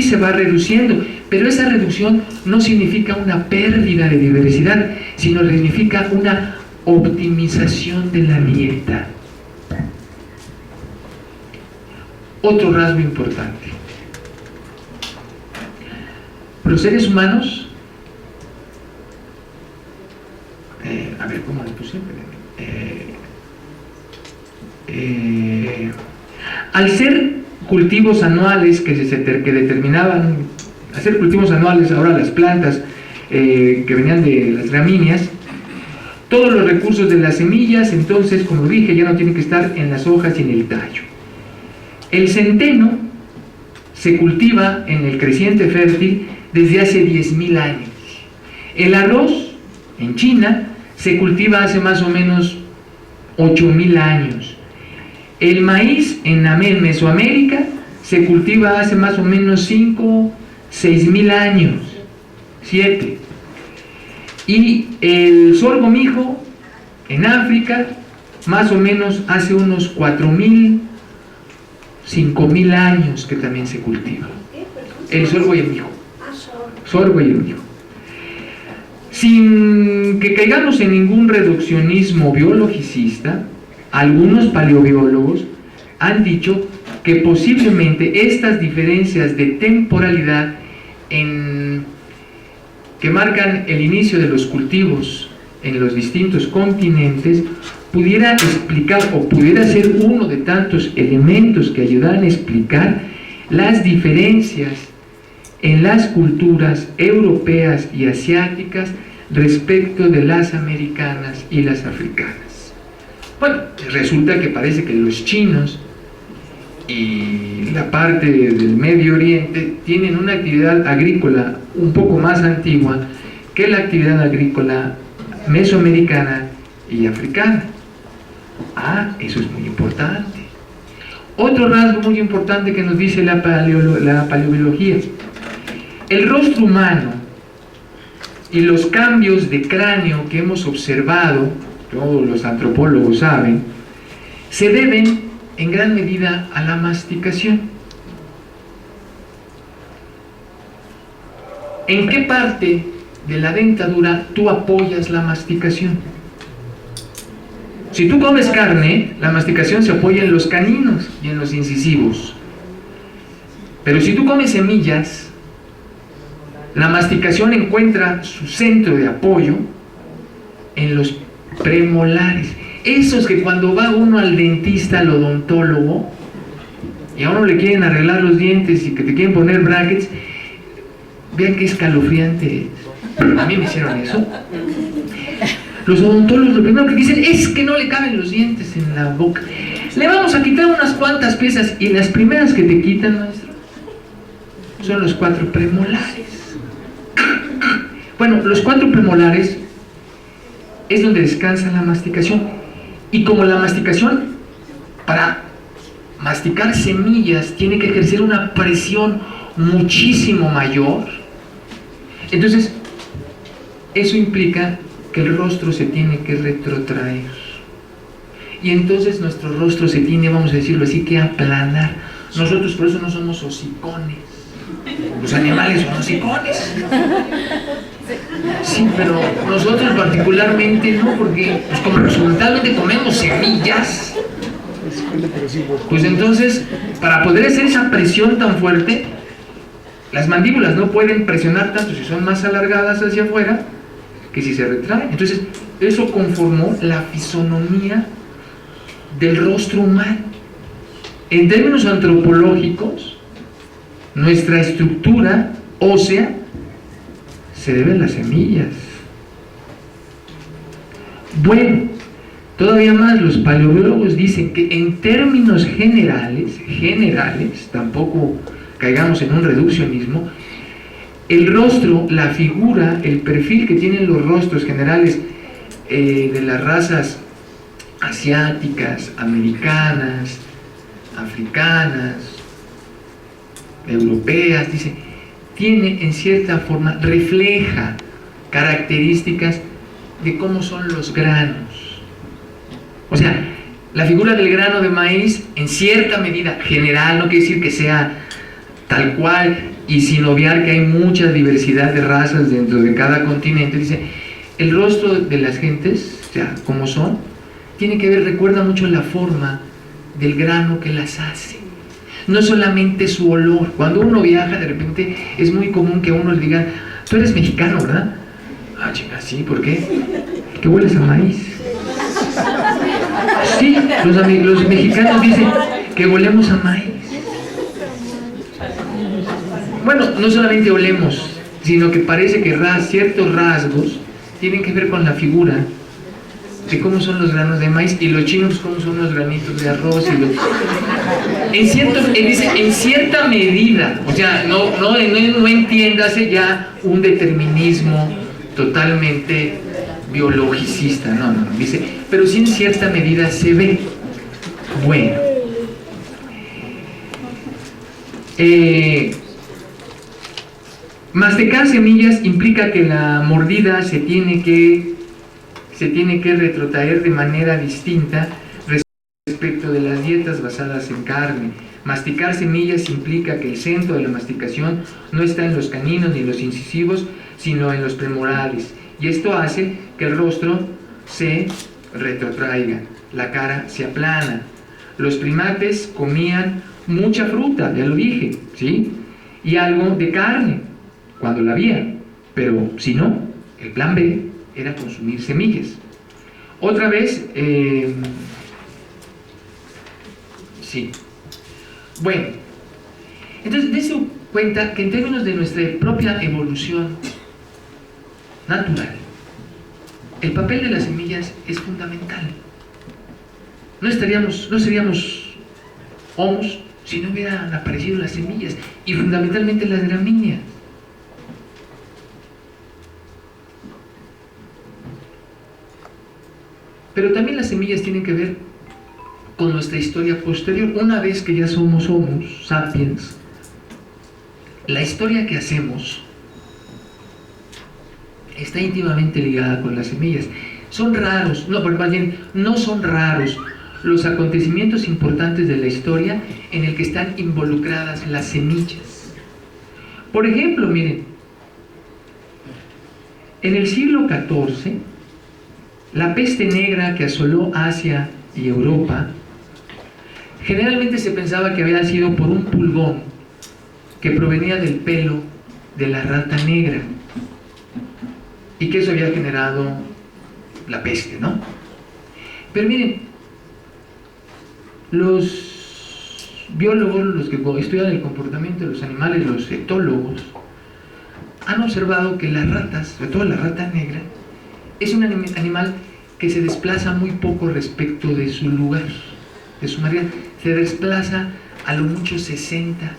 se va reduciendo, pero esa reducción no significa una pérdida de diversidad, sino significa una optimización de la dieta. Otro rasgo importante: los seres humanos, a ver cómo le puse, al ser cultivos anuales que determinaban, hacer cultivos anuales, ahora las plantas que venían de las gramíneas, todos los recursos de las semillas, entonces, como dije, ya no tienen que estar en las hojas y en el tallo. El centeno se cultiva en el creciente fértil desde hace 10.000 años. El arroz en China se cultiva hace más o menos 8.000 años. El maíz en Mesoamérica se cultiva hace más o menos 5, 6 mil años, 7. Y el sorgo mijo en África, más o menos hace unos 4.000, 5.000 años que también se cultiva. El sorgo y el mijo. Sorgo y el mijo. Sin que caigamos en ningún reduccionismo biologicista, algunos paleobiólogos han dicho que posiblemente estas diferencias de temporalidad que marcan el inicio de los cultivos en los distintos continentes pudiera explicar o pudiera ser uno de tantos elementos que ayudaran a explicar las diferencias en las culturas europeas y asiáticas respecto de las americanas y las africanas. Bueno, resulta que parece que los chinos y la parte del Medio Oriente tienen una actividad agrícola un poco más antigua que la actividad agrícola mesoamericana y africana. Eso es muy importante. Otro rasgo muy importante que nos dice la paleobiología: el rostro humano y los cambios de cráneo que hemos observado, todos los antropólogos saben, se deben en gran medida a la masticación. ¿En qué parte de la dentadura tú apoyas la masticación? Si tú comes carne, la masticación se apoya en los caninos y en los incisivos. Pero si tú comes semillas, la masticación encuentra su centro de apoyo en los premolares. Esos que cuando va uno al dentista, al odontólogo, y a uno le quieren arreglar los dientes y que te quieren poner brackets, vean qué escalofriante es. A mí me hicieron eso. Los odontólogos lo primero que dicen es que no le caben los dientes en la boca. Le vamos a quitar unas cuantas piezas, y las primeras que te quitan, maestro, son los 4 premolares. Bueno, los 4 premolares es donde descansa la masticación. Y como la masticación, para masticar semillas, tiene que ejercer una presión muchísimo mayor, entonces eso implica que el rostro se tiene que retrotraer. Y entonces nuestro rostro se tiene, vamos a decirlo así, que aplanar. Nosotros por eso no somos hocicones. Los animales son hocicones. Sí, pero nosotros particularmente no, porque pues como resultadamente comemos semillas, pues entonces para poder hacer esa presión tan fuerte, las mandíbulas no pueden presionar tanto si son más alargadas hacia afuera que si se retraen. Entonces eso conformó la fisonomía del rostro humano. En términos antropológicos, nuestra estructura ósea se debe a las semillas. Bueno, todavía más, los paleobiólogos dicen que en términos generales, tampoco caigamos en un reduccionismo, el rostro, la figura, el perfil que tienen los rostros generales de las razas asiáticas, americanas, africanas, europeas, dice, tiene en cierta forma, refleja características de cómo son los granos. O sea, la figura del grano de maíz en cierta medida general, no quiere decir que sea tal cual, y sin obviar que hay mucha diversidad de razas dentro de cada continente, dice, el rostro de las gentes, o sea, como son, tiene que ver, recuerda mucho la forma del grano que las hace. No solamente su olor. Cuando uno viaja, de repente es muy común que a uno le digan, tú eres mexicano, ¿verdad? Chinga, sí, ¿por qué? ¿Qué hueles a maíz? Sí, los mexicanos dicen que olemos a maíz. Bueno, no solamente olemos, sino que parece que ciertos rasgos tienen que ver con la figura de cómo son los granos de maíz, y los chinos cómo son los granitos de arroz, en cierta medida, o sea, no entiéndase ya un determinismo totalmente biologicista, no, dice, pero sí en cierta medida se ve. Bueno, Masticar semillas implica que la mordida se tiene que retrotraer de manera distinta respecto de las dietas basadas en carne. Masticar semillas implica que el centro de la masticación no está en los caninos ni los incisivos, sino en los premorales, y esto hace que el rostro se retrotraiga, la cara se aplana. Los primates comían mucha fruta, ya lo dije, ¿sí? Y algo de carne, cuando la había, pero si no, el plan B era consumir semillas. Otra vez, sí. Bueno, entonces dése cuenta que en términos de nuestra propia evolución natural, el papel de las semillas es fundamental. No seríamos homos si no hubieran aparecido las semillas, y fundamentalmente las gramíneas. Pero también las semillas tienen que ver con nuestra historia posterior. Una vez que ya somos Homo sapiens, la historia que hacemos está íntimamente ligada con las semillas. Son raros, no, pero más bien, no son raros los acontecimientos importantes de la historia en el que están involucradas las semillas. Por ejemplo, miren, en el siglo XIV, la peste negra que asoló Asia y Europa, generalmente se pensaba que había sido por un pulgón que provenía del pelo de la rata negra, y que eso había generado la peste, ¿no? Pero miren, los biólogos, los que estudian el comportamiento de los animales, los etólogos, han observado que las ratas, sobre todo la rata negra, es un animal que se desplaza muy poco respecto de su lugar, de su área. Se desplaza a lo mucho 60,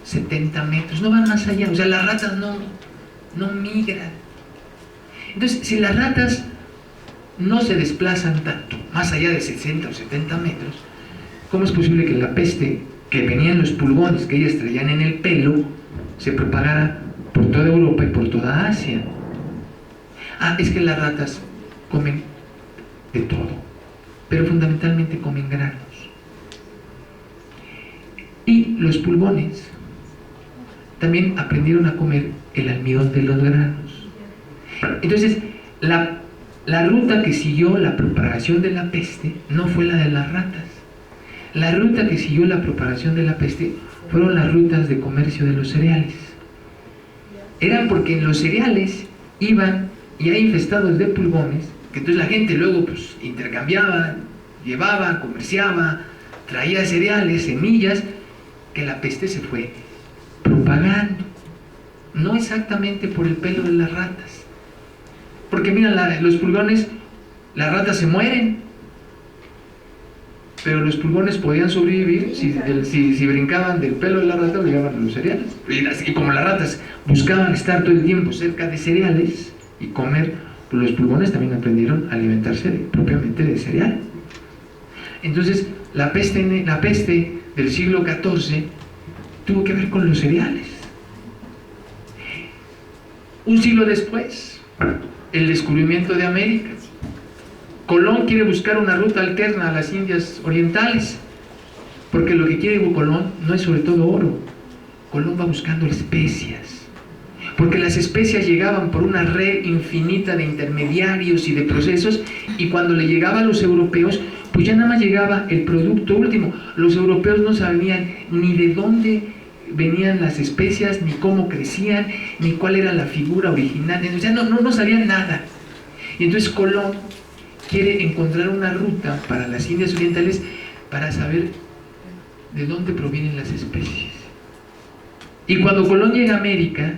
70 metros, no van más allá. O sea, las ratas no migran. Entonces, si las ratas no se desplazan tanto, más allá de 60 o 70 metros, ¿cómo es posible que la peste que venía en los pulgones que ellas traían en el pelo se propagara por toda Europa y por toda Asia? Es que las ratas comen de todo, pero fundamentalmente comen granos. Y los pulgones también aprendieron a comer el almidón de los granos. Entonces, la ruta que siguió la propagación de la peste no fue la de las ratas. La ruta que siguió la propagación de la peste fueron las rutas de comercio de los cereales. Eran porque en los cereales iban y hay infestados de pulgones, que entonces la gente luego pues intercambiaba, llevaba, comerciaba, traía cereales, semillas, que la peste se fue propagando. No exactamente por el pelo de las ratas, porque mira, los pulgones, las ratas se mueren, pero los pulgones podían sobrevivir si brincaban del pelo de la rata o llegaban a los cereales. Y como las ratas buscaban estar todo el tiempo cerca de cereales y comer, pues los pulgones también aprendieron a alimentarse propiamente de cereal. Entonces, la peste del siglo XIV tuvo que ver con los cereales. Un siglo después, el descubrimiento de América. Colón quiere buscar una ruta alterna a las Indias orientales, porque lo que quiere Colón no es sobre todo oro. Colón va buscando especias, porque las especias llegaban por una red infinita de intermediarios y de procesos, y cuando le llegaba a los europeos, pues ya nada más llegaba el producto último. Los europeos no sabían ni de dónde venían las especias, ni cómo crecían, ni cuál era la figura original, o sea, no sabían nada. Y entonces Colón quiere encontrar una ruta para las Indias orientales para saber de dónde provienen las especies. Y cuando Colón llega a América,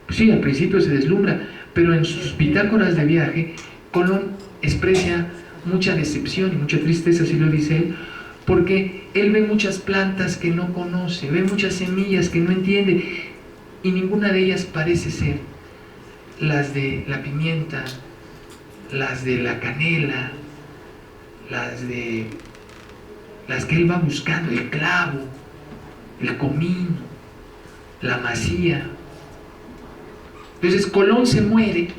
pues sí, al principio se deslumbra, pero en sus bitácoras de viaje, Colón expresa mucha decepción y mucha tristeza, así lo dice él, porque él ve muchas plantas que no conoce, ve muchas semillas que no entiende, y ninguna de ellas parece ser las de la pimienta, las de la canela, las que él va buscando, el clavo, el comino, la masía. Entonces Colón se muere,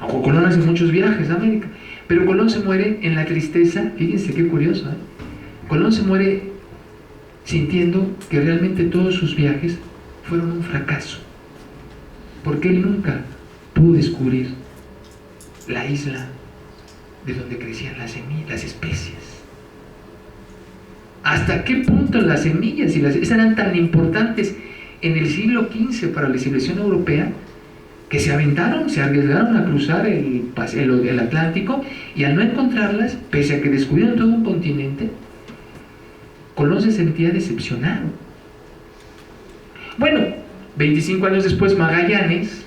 o Colón hace muchos viajes a América, pero Colón se muere en la tristeza. Fíjense qué curioso, ¿eh? Colón se muere sintiendo que realmente todos sus viajes fueron un fracaso, porque él nunca pudo descubrir la isla de donde crecían las semillas, las especias. ¿Hasta qué punto las semillas y las especias eran tan importantes en el siglo XV para la civilización europea, que se aventaron, se arriesgaron a cruzar el Atlántico, y al no encontrarlas, pese a que descubrieron todo un continente, Colón se sentía decepcionado? Bueno, 25 años después, Magallanes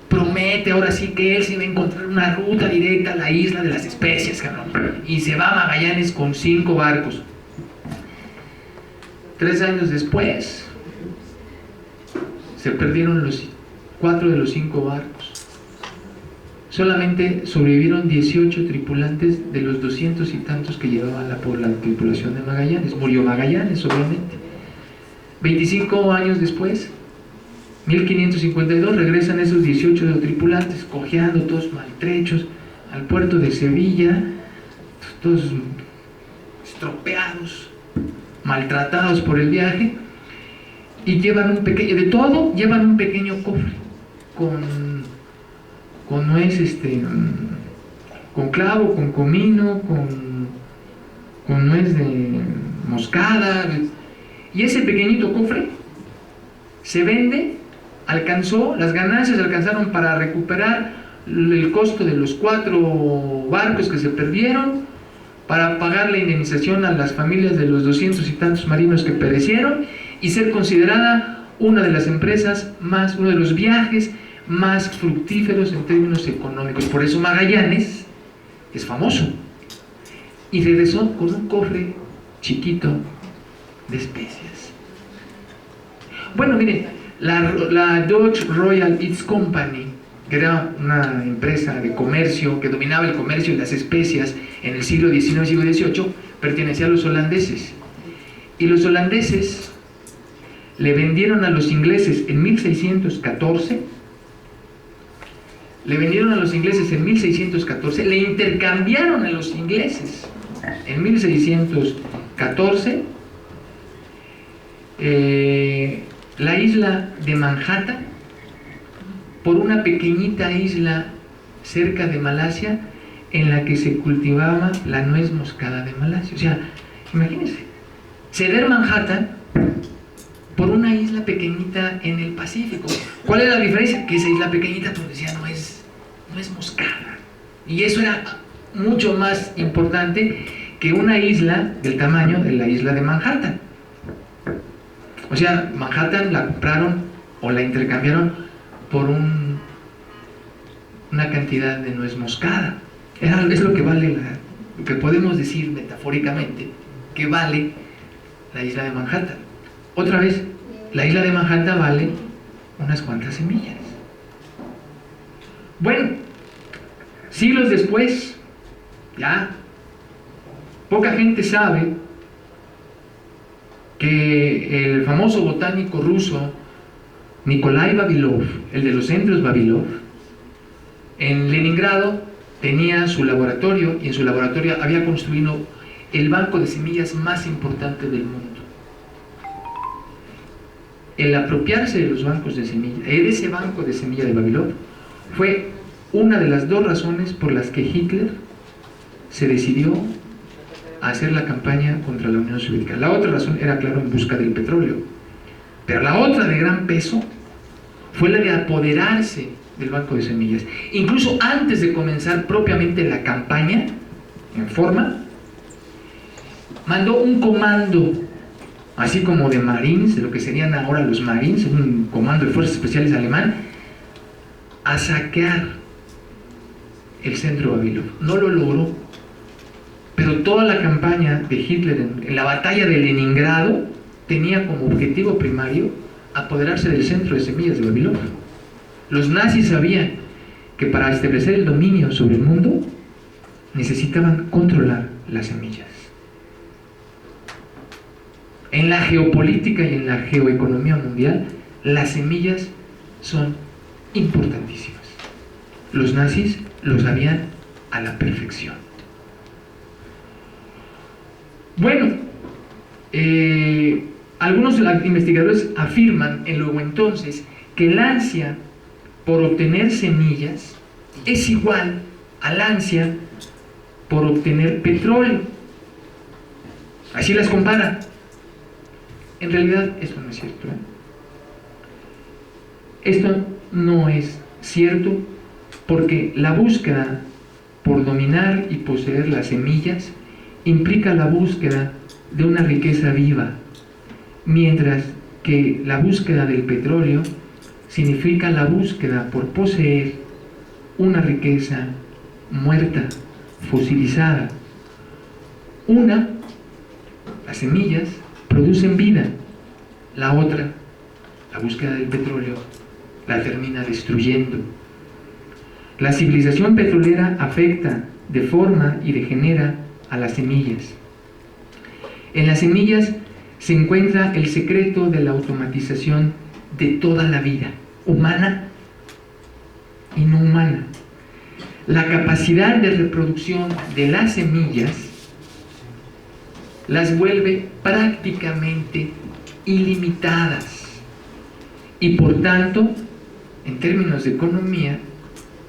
promete ahora sí que él se va a encontrar una ruta directa a la isla de las especias, cabrón. Y se va a Magallanes con 5 barcos. 3 años después, se perdieron 4 de los 5 barcos. Solamente sobrevivieron 18 tripulantes de los 200 y tantos que llevaban la tripulación de Magallanes. Murió Magallanes, obviamente. 25 años después, 1552, regresan esos 18 de los tripulantes, cojeando, todos maltrechos, al puerto de Sevilla, todos estropeados, maltratados por el viaje, y llevan un pequeño, de todo, llevan un pequeño cofre con nuez, con clavo, con comino, con nuez de moscada, y ese pequeñito cofre se vende. Las ganancias alcanzaron para recuperar el costo de los 4 barcos que se perdieron, para pagar la indemnización a las familias de los 200 y tantos marinos que perecieron, y ser considerada una de las empresas uno de los viajes más fructíferos en términos económicos. Por eso Magallanes es famoso, y regresó con un cofre chiquito de especias. Bueno, miren, la Dutch Royal East Company, que era una empresa de comercio que dominaba el comercio y las especias en el siglo XIX y siglo XVIII, pertenecía a los holandeses, y los holandeses le vendieron a los ingleses en 1614, le intercambiaron a los ingleses en 1614 la isla de Manhattan por una pequeñita isla cerca de Malasia, en la que se cultivaba la nuez moscada de Malasia. O sea, imagínense, ceder Manhattan por una isla pequeñita en el Pacífico. ¿Cuál era la diferencia? Que esa isla pequeñita producía nuez moscada, y eso era mucho más importante que una isla del tamaño de la isla de Manhattan. O sea, Manhattan la compraron o la intercambiaron por una cantidad de nuez moscada. Es lo que vale, lo que podemos decir metafóricamente, que vale la isla de Manhattan. Otra vez, la isla de Manhattan vale unas cuantas semillas. Bueno, siglos después, ya poca gente sabe que el famoso botánico ruso Nikolai Vavilov, el de los centros Vavilov, en Leningrado tenía su laboratorio, y en su laboratorio había construido el banco de semillas más importante del mundo. El apropiarse de los bancos de semillas, de ese banco de semillas de Vavilov, fue una de las 2 razones por las que Hitler se decidió a hacer la campaña contra la Unión Soviética. La otra razón era, claro, en busca del petróleo, pero la otra de gran peso fue la de apoderarse del banco de semillas. Incluso antes de comenzar propiamente la campaña en forma, mandó un comando, así como de Marines, de lo que serían ahora los Marines, un comando de fuerzas especiales alemán, a saquear el centro Vavilov. No lo logró, pero toda la campaña de Hitler en la batalla de Leningrado tenía como objetivo primario apoderarse del centro de semillas de Vavilov. Los nazis sabían que para establecer el dominio sobre el mundo necesitaban controlar las semillas. En la geopolítica y en la geoeconomía mundial, las semillas son importantísimas. Los nazis lo sabían a la perfección. Bueno, algunos investigadores afirman luego entonces que el ansia por obtener semillas es igual al ansia por obtener petróleo. Así las compara. En realidad esto no es cierto, Esto no es cierto, porque la búsqueda por dominar y poseer las semillas implica la búsqueda de una riqueza viva, mientras que la búsqueda del petróleo significa la búsqueda por poseer una riqueza muerta, fosilizada. Una, las semillas, producen vida; la otra, la búsqueda del petróleo, la termina destruyendo. La civilización petrolera afecta, deforma y degenera a las semillas. En las semillas se encuentra el secreto de la automatización de toda la vida, humana y no humana. La capacidad de reproducción de las semillas las vuelve prácticamente ilimitadas y, por tanto, en términos de economía,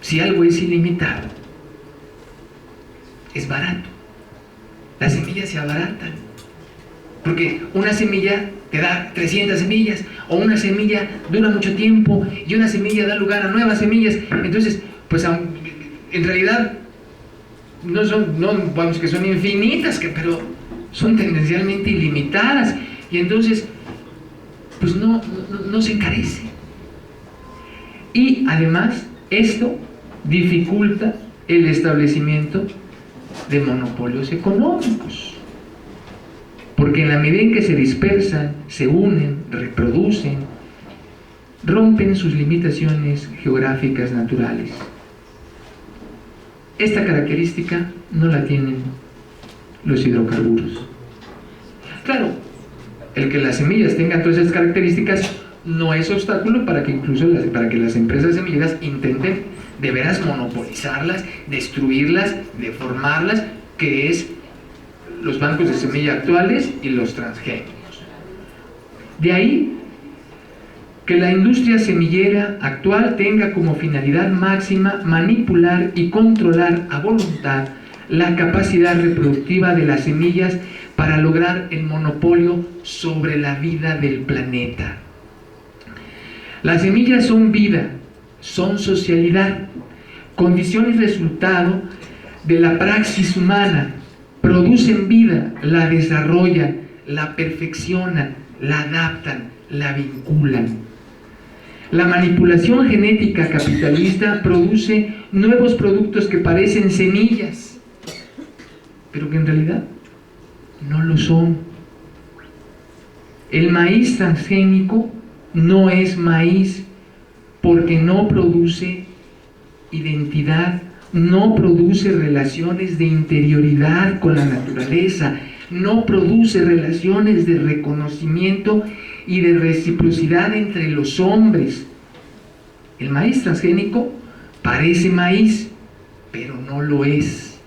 si algo es ilimitado, es barato. Las semillas se abaratan, porque una semilla te da 300 semillas, o una semilla dura mucho tiempo y una semilla da lugar a nuevas semillas. Entonces, pues en realidad vamos que son infinitas, pero son tendencialmente ilimitadas, y entonces pues no se encarece. Y además esto dificulta el establecimiento de monopolios económicos, porque en la medida en que se dispersan, se unen, reproducen, rompen sus limitaciones geográficas naturales. Esta característica no la tienen los hidrocarburos. Claro, el que las semillas tengan todas esas características no es obstáculo para que incluso para que las empresas semilleras intenten de veras monopolizarlas, destruirlas, deformarlas, que es los bancos de semilla actuales y los transgénicos. De ahí que la industria semillera actual tenga como finalidad máxima manipular y controlar a voluntad la capacidad reproductiva de las semillas para lograr el monopolio sobre la vida del planeta. Las semillas son vida, son socialidad, condición y resultado de la praxis humana. Producen vida, la desarrollan, la perfeccionan, la adaptan, la vinculan. La manipulación genética capitalista produce nuevos productos que parecen semillas, pero que en realidad no lo son. El maíz transgénico no es maíz porque no produce identidad, no produce relaciones de interioridad con la naturaleza, no produce relaciones de reconocimiento y de reciprocidad entre los hombres. El maíz transgénico parece maíz, pero no lo es.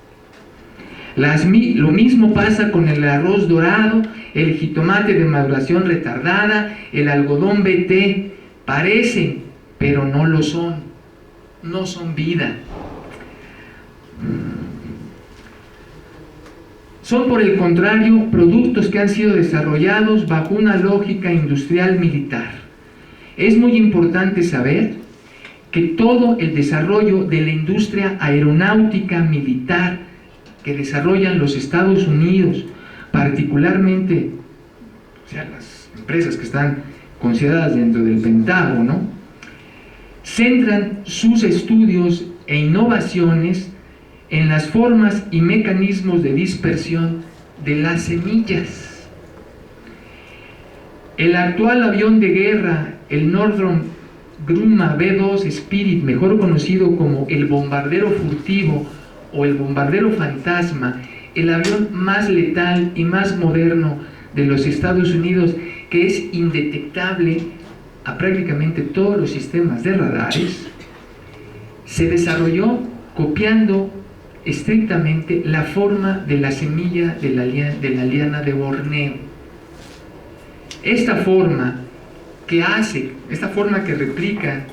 Lo mismo pasa con el arroz dorado, el jitomate de maduración retardada, el algodón BT. Parecen, pero no lo son. No son vida. Son, por el contrario, productos que han sido desarrollados bajo una lógica industrial militar. Es muy importante saber que todo el desarrollo de la industria aeronáutica militar que desarrollan los Estados Unidos, particularmente, las empresas que están consideradas dentro del Pentágono, centran sus estudios e innovaciones en las formas y mecanismos de dispersión de las semillas. El actual avión de guerra, el Northrop Grumman B-2 Spirit, mejor conocido como el bombardero furtivo o el bombardero fantasma, el avión más letal y más moderno de los Estados Unidos, que es indetectable a prácticamente todos los sistemas de radares, se desarrolló copiando estrictamente la forma de la semilla de la liana de Borneo. Esta forma que replica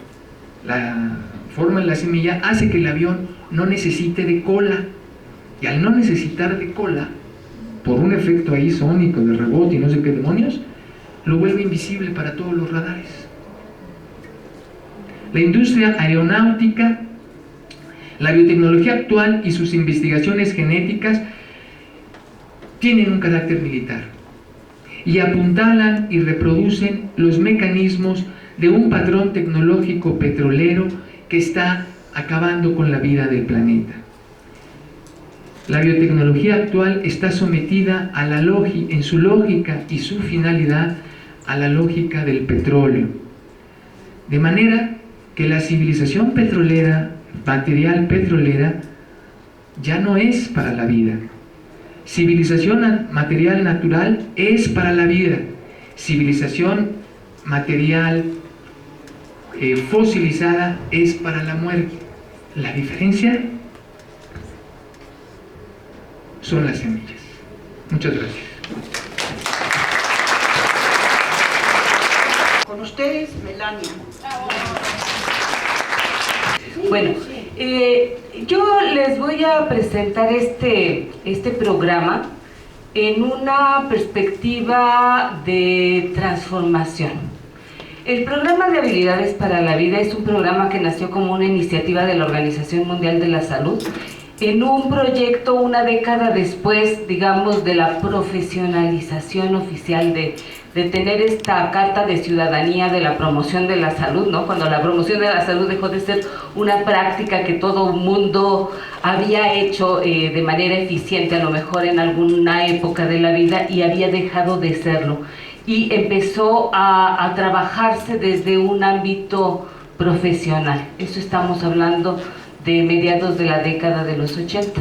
la forma de la semilla hace que el avión no necesite de cola, y al no necesitar de cola, por un efecto ahí sónico de rebote y no sé qué demonios, lo vuelve invisible para todos los radares. La industria aeronáutica, la biotecnología actual y sus investigaciones genéticas tienen un carácter militar y apuntalan y reproducen los mecanismos de un patrón tecnológico petrolero que está acabando con la vida del planeta. La biotecnología actual está sometida a en su lógica y su finalidad a la lógica del petróleo, de manera que la civilización petrolera, material petrolera, ya no es para la vida. Civilización material natural es para la vida. Civilización material fosilizada es para la muerte. La diferencia son las semillas. Muchas gracias. Con ustedes, Melania. Bueno, yo les voy a presentar este programa en una perspectiva de transformación. El programa de habilidades para la vida es un programa que nació como una iniciativa de la Organización Mundial de la Salud en un proyecto una década después, digamos, de la profesionalización oficial de tener esta carta de ciudadanía de la promoción de la salud, ¿no? Cuando la promoción de la salud dejó de ser una práctica que todo el mundo había hecho de manera eficiente, a lo mejor en alguna época de la vida, y había dejado de serlo. Y empezó a trabajarse desde un ámbito profesional. Eso estamos hablando de mediados de la década de los 80.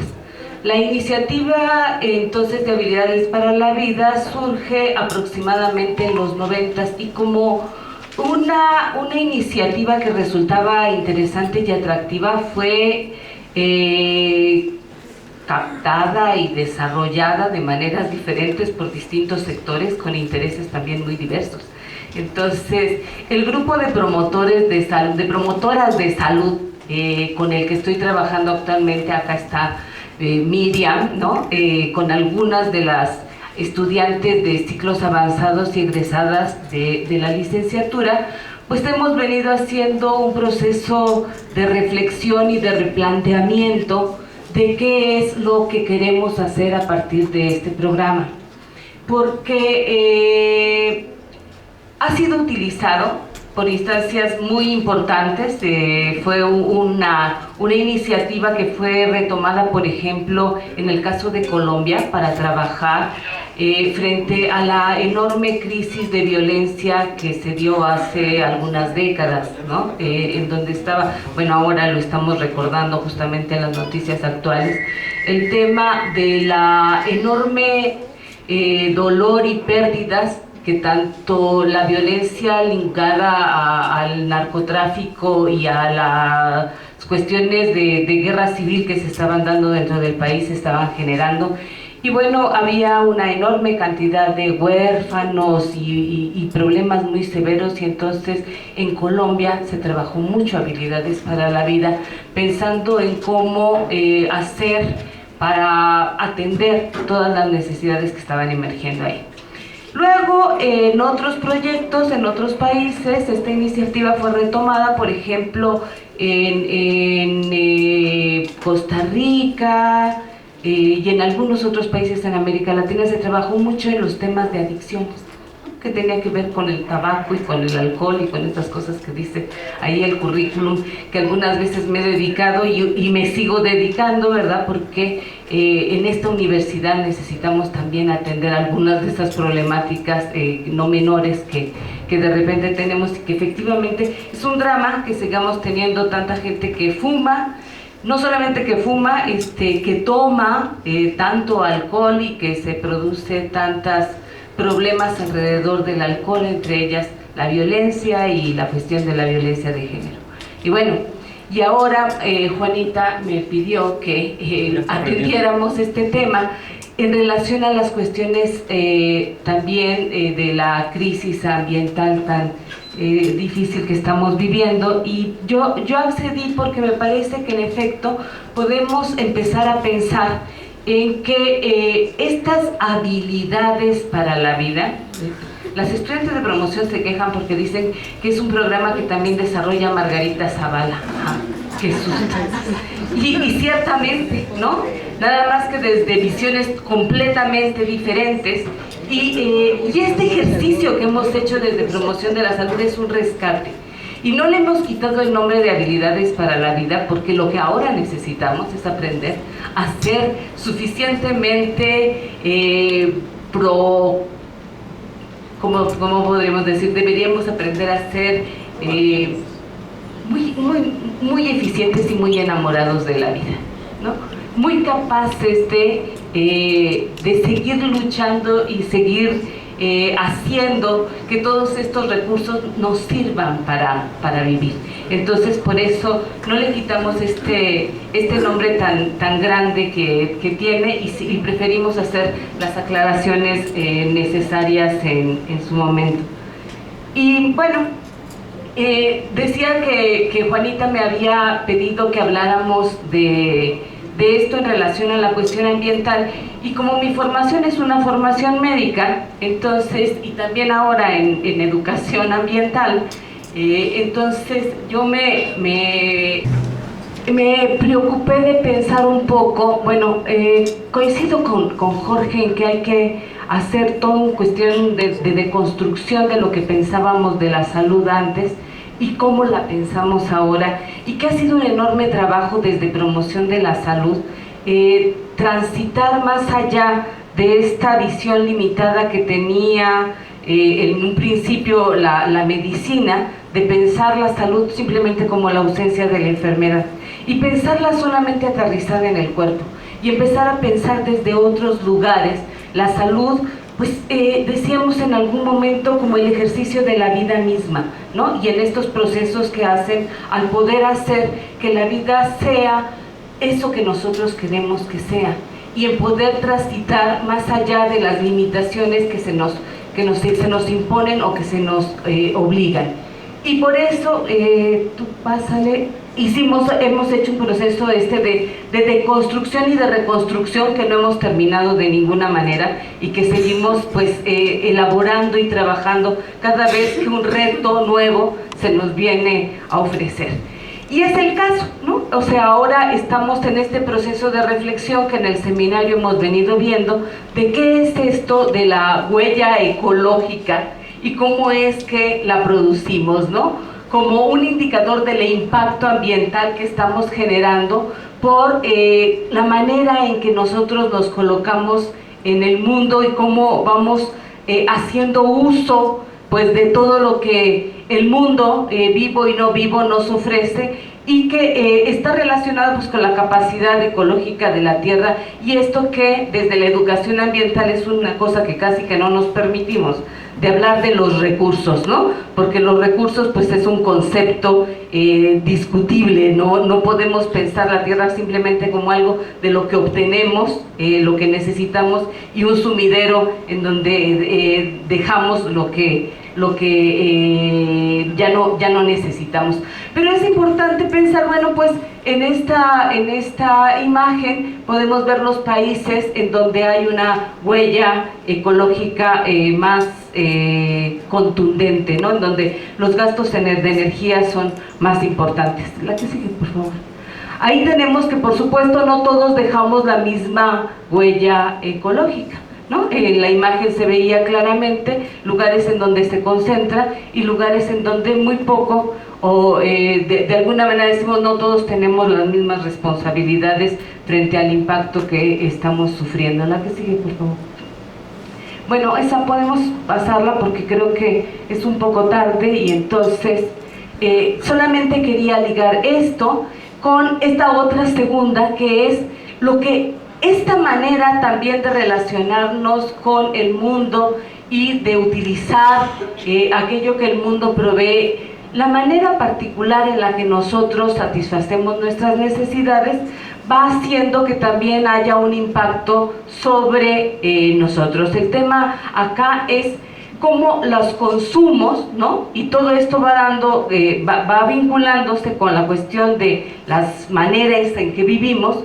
La iniciativa entonces de habilidades para la vida surge aproximadamente en los 90 y como una iniciativa que resultaba interesante y atractiva fue captada y desarrollada de maneras diferentes por distintos sectores con intereses también muy diversos. Entonces, el grupo de promotores de salud, de promotoras de salud con el que estoy trabajando actualmente, acá está Miriam, ¿no? Con algunas de las estudiantes de ciclos avanzados y egresadas de la licenciatura, pues hemos venido haciendo un proceso de reflexión y de replanteamiento de qué es lo que queremos hacer a partir de este programa, porque ha sido utilizado por instancias muy importantes. Fue una iniciativa que fue retomada, por ejemplo, en el caso de Colombia, para trabajar frente a la enorme crisis de violencia que se dio hace algunas décadas, ¿no? En donde estaba, bueno, ahora lo estamos recordando justamente en las noticias actuales, el tema de la enorme dolor y pérdidas que tanto la violencia ligada al narcotráfico y a las cuestiones de guerra civil que se estaban dando dentro del país estaban generando. Y bueno, había una enorme cantidad de huérfanos y problemas muy severos, y entonces en Colombia se trabajó mucho habilidades para la vida, pensando en cómo hacer para atender todas las necesidades que estaban emergiendo ahí. Luego, en otros proyectos, en otros países, esta iniciativa fue retomada, por ejemplo, en Costa Rica y en algunos otros países en América Latina. Se trabajó mucho en los temas de adicciones, ¿no? Que tenía que ver con el tabaco y con el alcohol y con estas cosas que dice ahí el currículum, que algunas veces me he dedicado y me sigo dedicando, ¿verdad? Porque en esta universidad necesitamos también atender algunas de estas problemáticas no menores que de repente tenemos, y que efectivamente es un drama que sigamos teniendo tanta gente que fuma, no solamente que fuma, que toma tanto alcohol y que se produce tantas problemas alrededor del alcohol, entre ellas la violencia y la cuestión de la violencia de género. Y bueno, y ahora Juanita me pidió que atendiéramos este tema en relación a las cuestiones también de la crisis ambiental tan difícil que estamos viviendo, y yo accedí porque me parece que en efecto podemos empezar a pensar en que estas habilidades para la vida, las estudiantes de promoción se quejan porque dicen que es un programa que también desarrolla Margarita Zavala. Qué susto. Y ciertamente, ¿no? Nada más que desde visiones completamente diferentes. Y este ejercicio que hemos hecho desde Promoción de la Salud es un rescate. Y no le hemos quitado el nombre de habilidades para la vida, porque lo que ahora necesitamos es aprender a ser suficientemente ¿cómo podríamos decir? Deberíamos aprender a ser muy eficientes y muy enamorados de la vida, ¿no? Muy capaces de seguir luchando y seguir haciendo que todos estos recursos nos sirvan para vivir. Entonces, por eso no le quitamos este nombre tan grande que tiene, y preferimos hacer las aclaraciones necesarias en su momento. Y bueno, decía que Juanita me había pedido que habláramos de esto en relación a la cuestión ambiental, y como mi formación es una formación médica, entonces, y también ahora en educación ambiental, entonces yo me preocupé de pensar un poco, bueno, coincido con Jorge en que hay que hacer toda una cuestión de deconstrucción de lo que pensábamos de la salud antes y cómo la pensamos ahora, y que ha sido un enorme trabajo desde Promoción de la Salud, transitar más allá de esta visión limitada que tenía en un principio la medicina, de pensar la salud simplemente como la ausencia de la enfermedad, y pensarla solamente aterrizada en el cuerpo, y empezar a pensar desde otros lugares la salud, pues decíamos en algún momento como el ejercicio de la vida misma, ¿no? Y en estos procesos que hacen al poder hacer que la vida sea eso que nosotros queremos que sea, y en poder transitar más allá de las limitaciones que se nos imponen o que se nos obligan. Y por eso, tú pásale, hemos hecho un proceso de deconstrucción y de reconstrucción que no hemos terminado de ninguna manera, y que seguimos pues elaborando y trabajando cada vez que un reto nuevo se nos viene a ofrecer. Y es el caso, ¿no? O sea, ahora estamos en este proceso de reflexión que en el seminario hemos venido viendo de qué es esto de la huella ecológica y cómo es que la producimos, ¿no? Como un indicador del impacto ambiental que estamos generando por la manera en que nosotros nos colocamos en el mundo y cómo vamos haciendo uso pues de todo lo que el mundo vivo y no vivo nos ofrece, y que está relacionado pues con la capacidad ecológica de la tierra, y esto que desde la educación ambiental es una cosa que casi que no nos permitimos, de hablar de los recursos, ¿no? Porque los recursos pues es un concepto discutible, no podemos pensar la tierra simplemente como algo de lo que obtenemos, lo que necesitamos, y un sumidero en donde dejamos lo que ya no necesitamos. Pero es importante pensar, bueno, pues en esta imagen podemos ver los países en donde hay una huella ecológica más contundente, ¿no? En donde los gastos de energía son más importantes. La que sigue, por favor. Ahí tenemos que, por supuesto, no todos dejamos la misma huella ecológica, ¿no? En la imagen se veía claramente lugares en donde se concentra y lugares en donde muy poco, o de alguna manera decimos no todos tenemos las mismas responsabilidades frente al impacto que estamos sufriendo. La que sigue, por favor. Bueno, esa podemos pasarla porque creo que es un poco tarde, y entonces solamente quería ligar esto con esta otra segunda, que es lo que esta manera también de relacionarnos con el mundo y de utilizar aquello que el mundo provee. La manera particular en la que nosotros satisfacemos nuestras necesidades va haciendo que también haya un impacto sobre nosotros. El tema acá es cómo los consumos, ¿no? Y todo esto va dando, va vinculándose con la cuestión de las maneras en que vivimos,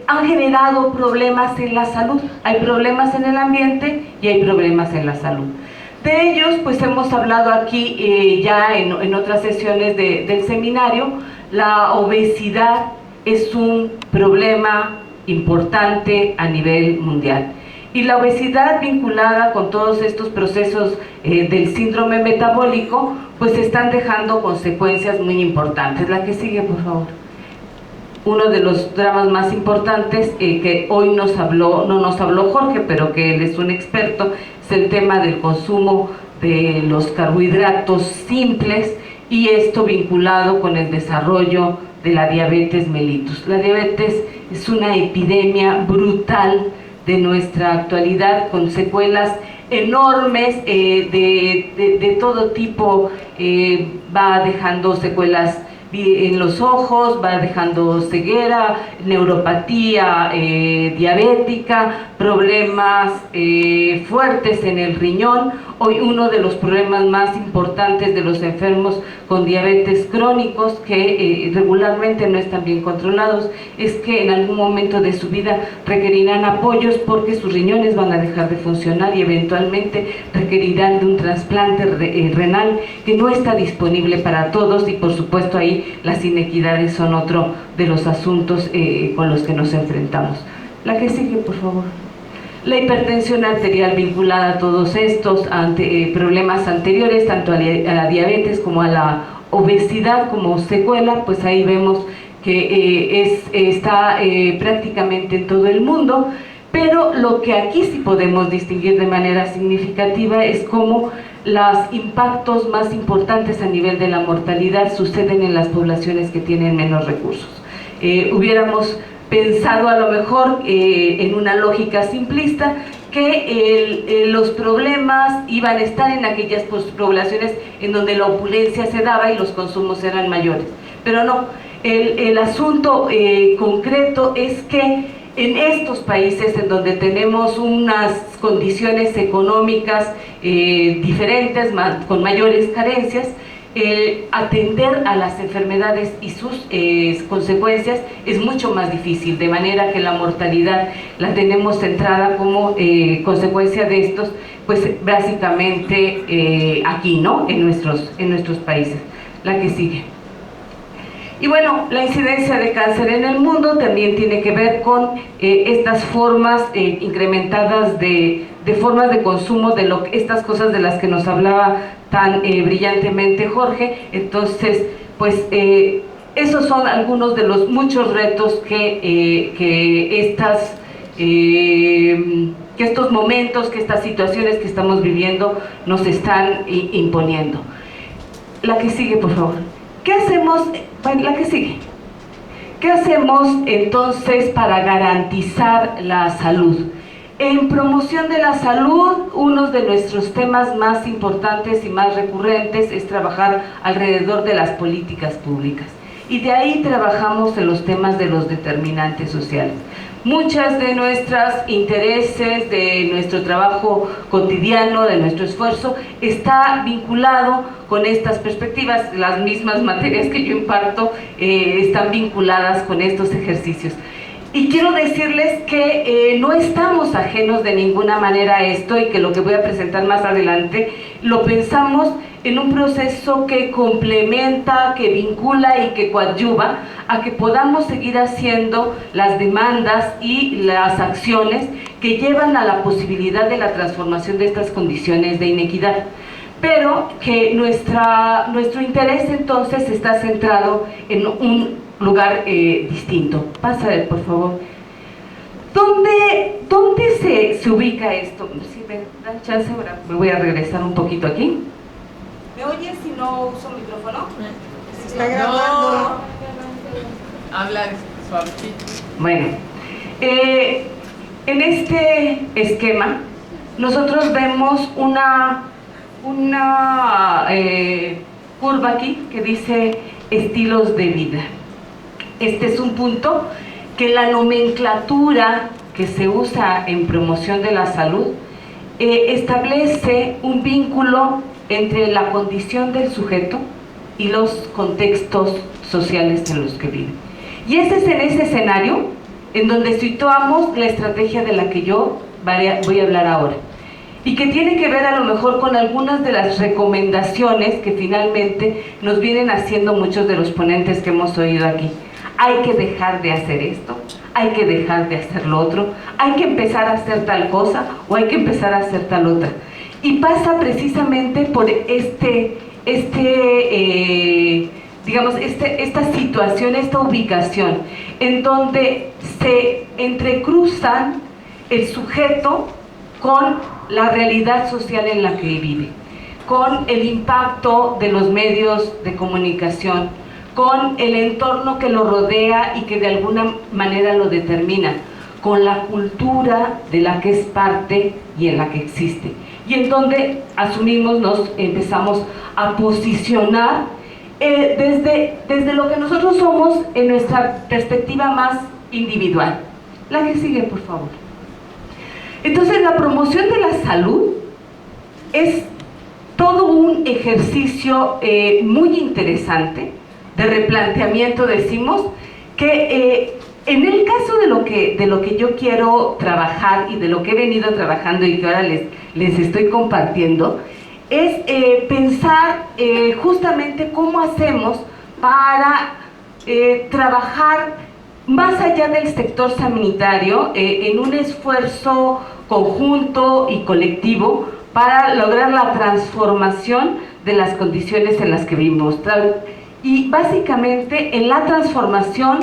han generado problemas en la salud. Hay problemas en el ambiente y hay problemas en la salud. De ellos, pues hemos hablado aquí ya en otras sesiones del seminario. La obesidad es un problema importante a nivel mundial. Y la obesidad vinculada con todos estos procesos del síndrome metabólico, pues están dejando consecuencias muy importantes. La que sigue, por favor. Uno de los dramas más importantes que hoy no nos habló Jorge, pero que él es un experto, es el tema del consumo de los carbohidratos simples, y esto vinculado con el desarrollo de la diabetes mellitus. La diabetes es una epidemia brutal de nuestra actualidad, con secuelas enormes de todo tipo. Va dejando secuelas en los ojos, va dejando ceguera, neuropatía diabética, problemas fuertes en el riñón. Hoy uno de los problemas más importantes de los enfermos con diabetes crónicos, que regularmente no están bien controlados, es que en algún momento de su vida requerirán apoyos porque sus riñones van a dejar de funcionar y eventualmente requerirán de un trasplante renal que no está disponible para todos, y por supuesto ahí las inequidades son otro de los asuntos con los que nos enfrentamos. La que sigue, por favor. La hipertensión arterial vinculada a todos estos problemas anteriores, tanto a la diabetes como a la obesidad como secuela, pues ahí vemos que está prácticamente en todo el mundo. Pero lo que aquí sí podemos distinguir de manera significativa es cómo los impactos más importantes a nivel de la mortalidad suceden en las poblaciones que tienen menos recursos. Hubiéramos pensado a lo mejor en una lógica simplista que los problemas iban a estar en aquellas poblaciones en donde la opulencia se daba y los consumos eran mayores, pero no. El asunto concreto es que en estos países en donde tenemos unas condiciones económicas diferentes, con mayores carencias, atender a las enfermedades y sus consecuencias es mucho más difícil, de manera que la mortalidad la tenemos centrada como consecuencia de estos, pues básicamente aquí, ¿no? En nuestros países. La que sigue. Y bueno, la incidencia de cáncer en el mundo también tiene que ver con estas formas incrementadas de formas de consumo de estas cosas de las que nos hablaba tan brillantemente Jorge. Entonces, pues esos son algunos de los muchos retos que estos momentos, que estas situaciones que estamos viviendo nos están imponiendo. La que sigue, por favor. ¿Qué hacemos? Bueno, la que sigue. ¿Qué hacemos entonces para garantizar la salud? En promoción de la salud, uno de nuestros temas más importantes y más recurrentes es trabajar alrededor de las políticas públicas. Y de ahí trabajamos en los temas de los determinantes sociales. Muchas de nuestros intereses, de nuestro trabajo cotidiano, de nuestro esfuerzo, está vinculado con estas perspectivas. Las mismas materias que yo imparto están vinculadas con estos ejercicios. Y quiero decirles que no estamos ajenos de ninguna manera a esto, y que lo que voy a presentar más adelante lo pensamos en un proceso que complementa, que vincula y que coadyuva a que podamos seguir haciendo las demandas y las acciones que llevan a la posibilidad de la transformación de estas condiciones de inequidad. Pero que nuestro interés entonces está centrado en un lugar distinto. Pasa, por favor. ¿Dónde se ubica esto? Si me dan chance, ahora me voy a regresar un poquito aquí. ¿Me oyes si no uso micrófono? Está grabando. Habla suavecito. Bueno, en este esquema nosotros vemos una curva aquí que dice estilos de vida. Este es un punto que la nomenclatura que se usa en promoción de la salud establece un vínculo entre la condición del sujeto y los contextos sociales en los que vive. Y ese es en ese escenario en donde situamos la estrategia de la que yo voy a hablar ahora, y que tiene que ver a lo mejor con algunas de las recomendaciones que finalmente nos vienen haciendo muchos de los ponentes que hemos oído aquí. Hay que dejar de hacer esto, hay que dejar de hacer lo otro, hay que empezar a hacer tal cosa o hay que empezar a hacer tal otra. Y pasa precisamente por esta situación, esta ubicación, en donde se entrecruzan el sujeto con la realidad social en la que vive, con el impacto de los medios de comunicación, con el entorno que lo rodea y que de alguna manera lo determina, con la cultura de la que es parte y en la que existe, y en donde asumimos, nos empezamos a posicionar desde lo que nosotros somos en nuestra perspectiva más individual. La que sigue, por favor. Entonces, la promoción de la salud es todo un ejercicio muy interesante de replanteamiento, decimos, que en el caso de lo que yo quiero trabajar y de lo que he venido trabajando y que ahora les estoy compartiendo, es pensar justamente cómo hacemos para trabajar más allá del sector sanitario en un esfuerzo conjunto y colectivo para lograr la transformación de las condiciones en las que vivimos. Y básicamente en la transformación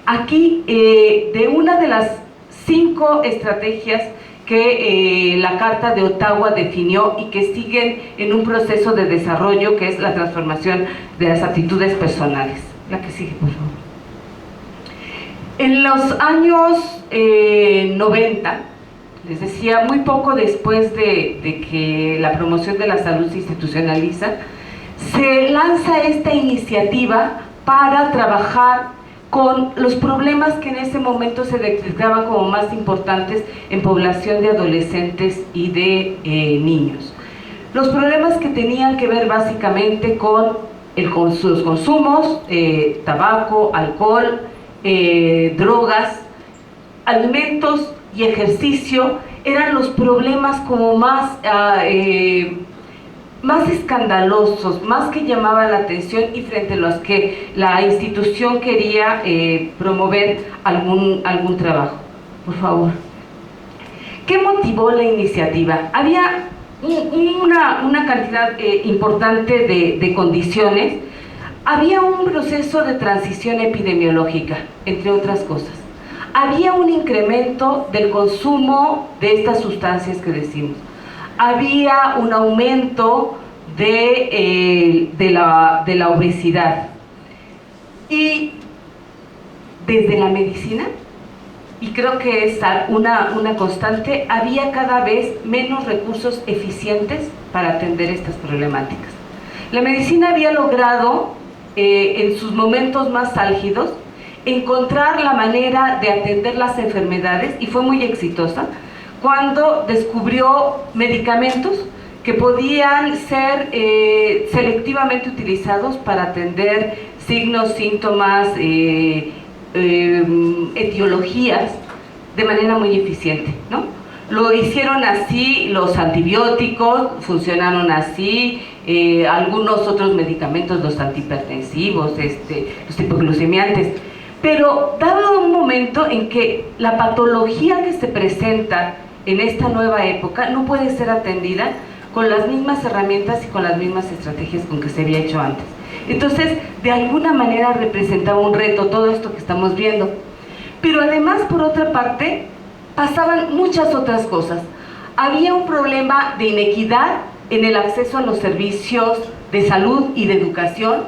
aquí de una de las 5 estrategias que la Carta de Ottawa definió y que siguen en un proceso de desarrollo, que es la transformación de las actitudes personales. La que sigue, por favor. En los años 90, les decía, muy poco después de que la promoción de la salud se institucionaliza, se lanza esta iniciativa para trabajar con los problemas que en ese momento se detectaban como más importantes en población de adolescentes y de niños. Los problemas que tenían que ver básicamente con los consumos, tabaco, alcohol, drogas, alimentos y ejercicio eran los problemas como más escandalosos, más que llamaban la atención y frente a los que la institución quería promover algún trabajo. Por favor. ¿Qué motivó la iniciativa? Había una cantidad importante de condiciones. Había un proceso de transición epidemiológica, entre otras cosas. Había un incremento del consumo de estas sustancias que decimos. Había un aumento de la obesidad. Y desde la medicina, y creo que es una constante, había cada vez menos recursos eficientes para atender estas problemáticas. La medicina había logrado, en sus momentos más álgidos, encontrar la manera de atender las enfermedades, y fue muy exitosa, cuando descubrió medicamentos que podían ser selectivamente utilizados para atender signos, síntomas, etiologías de manera muy eficiente, ¿no? Lo hicieron así, los antibióticos funcionaron así, algunos otros medicamentos, los antihipertensivos, los hipoglucemiantes. Pero dado un momento en que la patología que se presenta en esta nueva época no puede ser atendida con las mismas herramientas y con las mismas estrategias con que se había hecho antes. Entonces, de alguna manera representaba un reto todo esto que estamos viendo. Pero además, por otra parte, pasaban muchas otras cosas. Había un problema de inequidad en el acceso a los servicios de salud y de educación.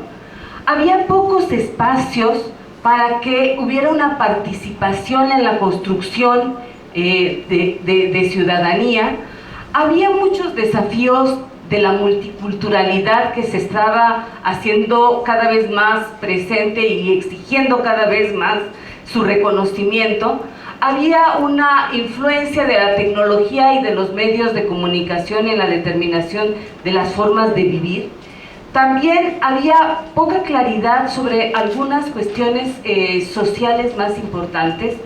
Había pocos espacios para que hubiera una participación en la construcción de ciudadanía. Había muchos desafíos de la multiculturalidad que se estaba haciendo cada vez más presente y exigiendo cada vez más su reconocimiento. Había una influencia de la tecnología y de los medios de comunicación en la determinación de las formas de vivir. También había poca claridad sobre algunas cuestiones sociales más importantes.